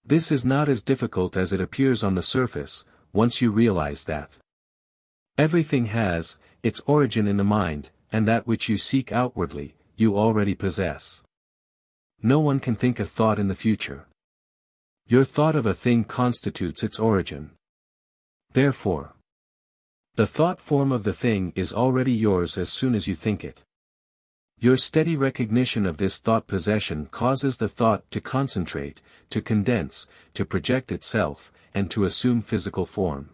This is not as difficult as it appears on the surface, once you realize that everything has its origin in the mind, and that which you seek outwardly, you already possess. No one can think a thought in the future. Your thought of a thing constitutes its origin. Therefore, the thought form of the thing is already yours as soon as you think it. Your steady recognition of this thought possession causes the thought to concentrate, to condense, to project itself, and to assume physical form.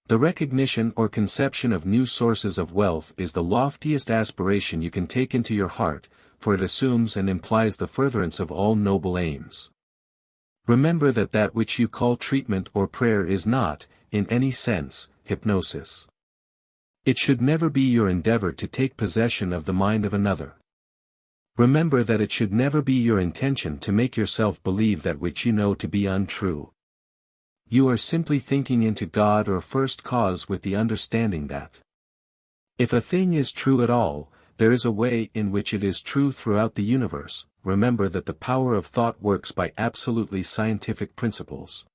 The recognition or conception of new sources of wealth is the loftiest aspiration you can take into your heart, for it assumes and implies the furtherance of all noble aims. Remember that that which you call treatment or prayer is not, in any sense, hypnosis. It should never be your endeavor to take possession of the mind of another. Remember that it should never be your intention to make yourself believe that which you know to be untrue. You are simply thinking into God or first cause with the understanding that if a thing is true at all, there is a way in which it is true throughout the universe. Remember that the power of thought works by absolutely scientific principles.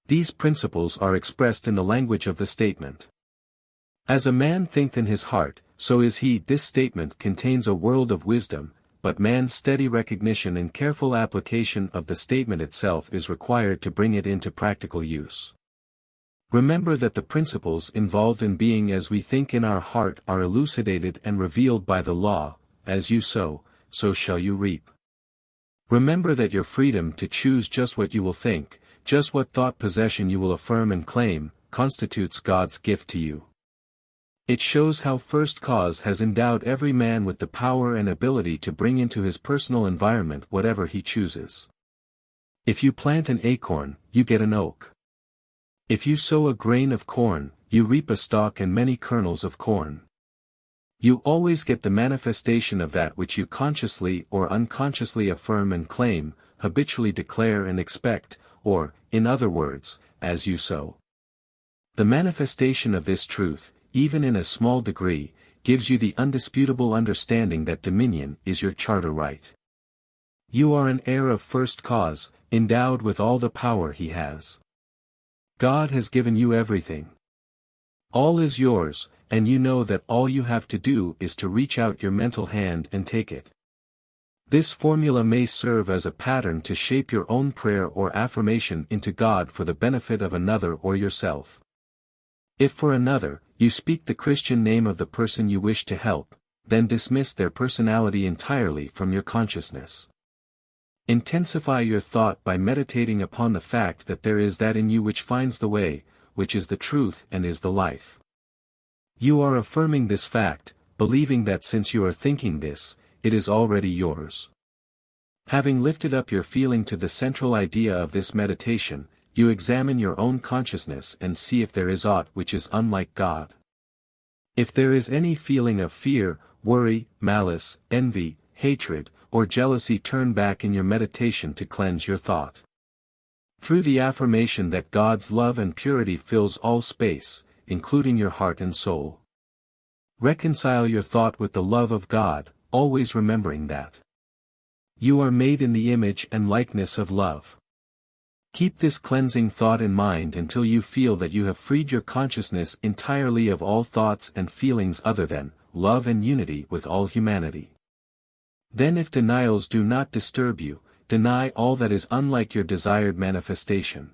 These principles are expressed in the language of the statement. As a man thinketh in his heart, so is he. This statement contains a world of wisdom, but man's steady recognition and careful application of the statement itself is required to bring it into practical use. Remember that the principles involved in being as we think in our heart are elucidated and revealed by the law, as you sow, so shall you reap. Remember that your freedom to choose just what you will think, just what thought possession you will affirm and claim, constitutes God's gift to you. It shows how First Cause has endowed every man with the power and ability to bring into his personal environment whatever he chooses. If you plant an acorn, you get an oak. If you sow a grain of corn, you reap a stalk and many kernels of corn. You always get the manifestation of that which you consciously or unconsciously affirm and claim, habitually declare and expect, or, in other words, as you sow. The manifestation of this truth, even in a small degree, gives you the undisputable understanding that dominion is your charter right. You are an heir of First Cause, endowed with all the power he has. God has given you everything. All is yours, and you know that all you have to do is to reach out your mental hand and take it. This formula may serve as a pattern to shape your own prayer or affirmation into God for the benefit of another or yourself. If for another, you speak the Christian name of the person you wish to help, then dismiss their personality entirely from your consciousness. Intensify your thought by meditating upon the fact that there is that in you which finds the way, which is the truth and is the life. You are affirming this fact, believing that since you are thinking this, it is already yours. Having lifted up your feeling to the central idea of this meditation, you examine your own consciousness and see if there is aught which is unlike God. If there is any feeling of fear, worry, malice, envy, hatred, or jealousy, turn back in your meditation to cleanse your thought. Through the affirmation that God's love and purity fills all space, including your heart and soul. Reconcile your thought with the love of God, always remembering that you are made in the image and likeness of love. Keep this cleansing thought in mind until you feel that you have freed your consciousness entirely of all thoughts and feelings other than love and unity with all humanity. Then, if denials do not disturb you, deny all that is unlike your desired manifestation.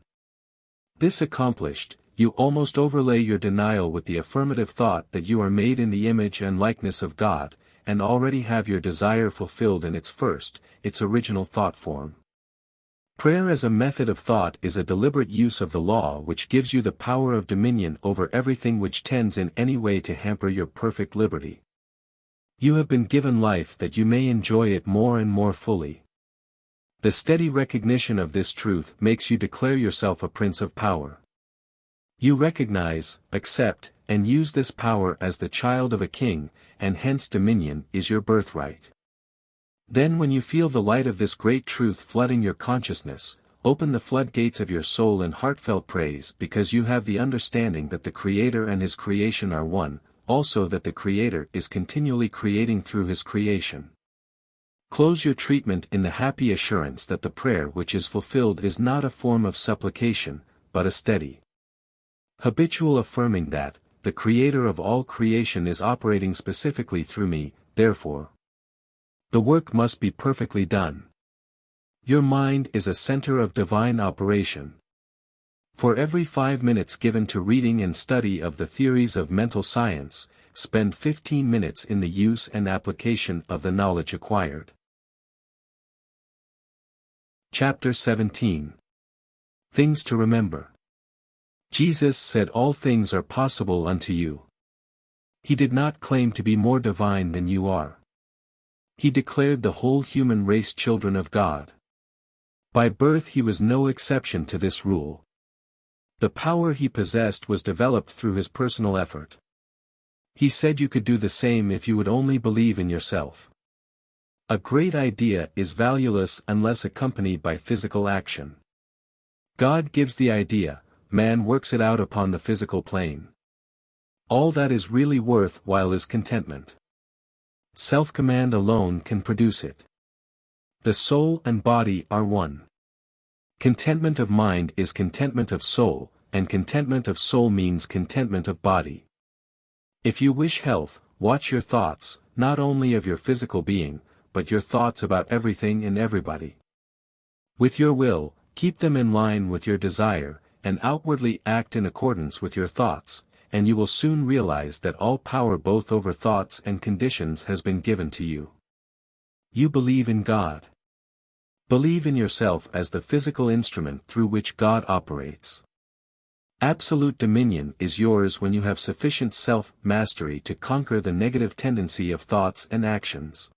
This accomplished, you almost overlay your denial with the affirmative thought that you are made in the image and likeness of God, and already have your desire fulfilled in its original thought form. Prayer as a method of thought is a deliberate use of the law which gives you the power of dominion over everything which tends in any way to hamper your perfect liberty. You have been given life that you may enjoy it more and more fully. The steady recognition of this truth makes you declare yourself a prince of power. You recognize, accept, and use this power as the child of a king, and hence dominion is your birthright. Then, when you feel the light of this great truth flooding your consciousness, open the floodgates of your soul in heartfelt praise, because you have the understanding that the Creator and His creation are one, also that the Creator is continually creating through His creation. Close your treatment in the happy assurance that the prayer which is fulfilled is not a form of supplication, but a steady, habitual affirming that the Creator of all creation is operating specifically through me, therefore the work must be perfectly done. Your mind is a center of divine operation. For every 5 minutes given to reading and study of the theories of mental science, spend 15 minutes in the use and application of the knowledge acquired. Chapter 17. Things to remember. Jesus said all things are possible unto you. He did not claim to be more divine than you are. He declared the whole human race children of God. By birth he was no exception to this rule. The power he possessed was developed through his personal effort. He said you could do the same if you would only believe in yourself. A great idea is valueless unless accompanied by physical action. God gives the idea, man works it out upon the physical plane. All that is really worthwhile is contentment. Self-command alone can produce it. The soul and body are one. Contentment of mind is contentment of soul, and contentment of soul means contentment of body. If you wish health, watch your thoughts, not only of your physical being, but your thoughts about everything and everybody. With your will, keep them in line with your desire, and outwardly act in accordance with your thoughts, and you will soon realize that all power both over thoughts and conditions has been given to you. You believe in God. Believe in yourself as the physical instrument through which God operates. Absolute dominion is yours when you have sufficient self-mastery to conquer the negative tendency of thoughts and actions.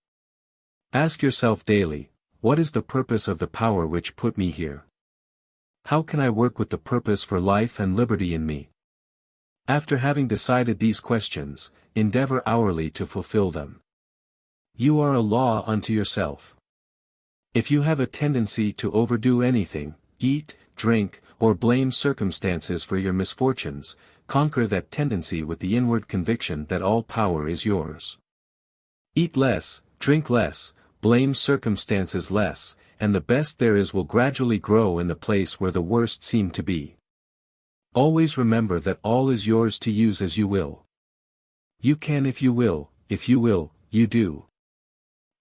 Ask yourself daily, what is the purpose of the power which put me here? How can I work with the purpose for life and liberty in me? After having decided these questions, endeavor hourly to fulfill them. You are a law unto yourself. If you have a tendency to overdo anything, eat, drink, or blame circumstances for your misfortunes, conquer that tendency with the inward conviction that all power is yours. Eat less, drink less, blame circumstances less, and the best there is will gradually grow in the place where the worst seem to be. Always remember that all is yours to use as you will. You can if you will, you do.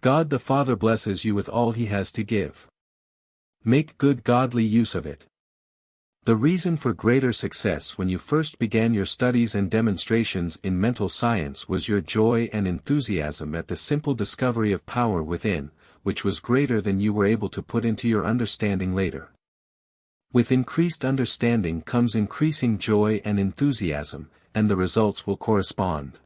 God the Father blesses you with all He has to give. Make good godly use of it. The reason for greater success when you first began your studies and demonstrations in mental science was your joy and enthusiasm at the simple discovery of power within, which was greater than you were able to put into your understanding later. With increased understanding comes increasing joy and enthusiasm, and the results will correspond.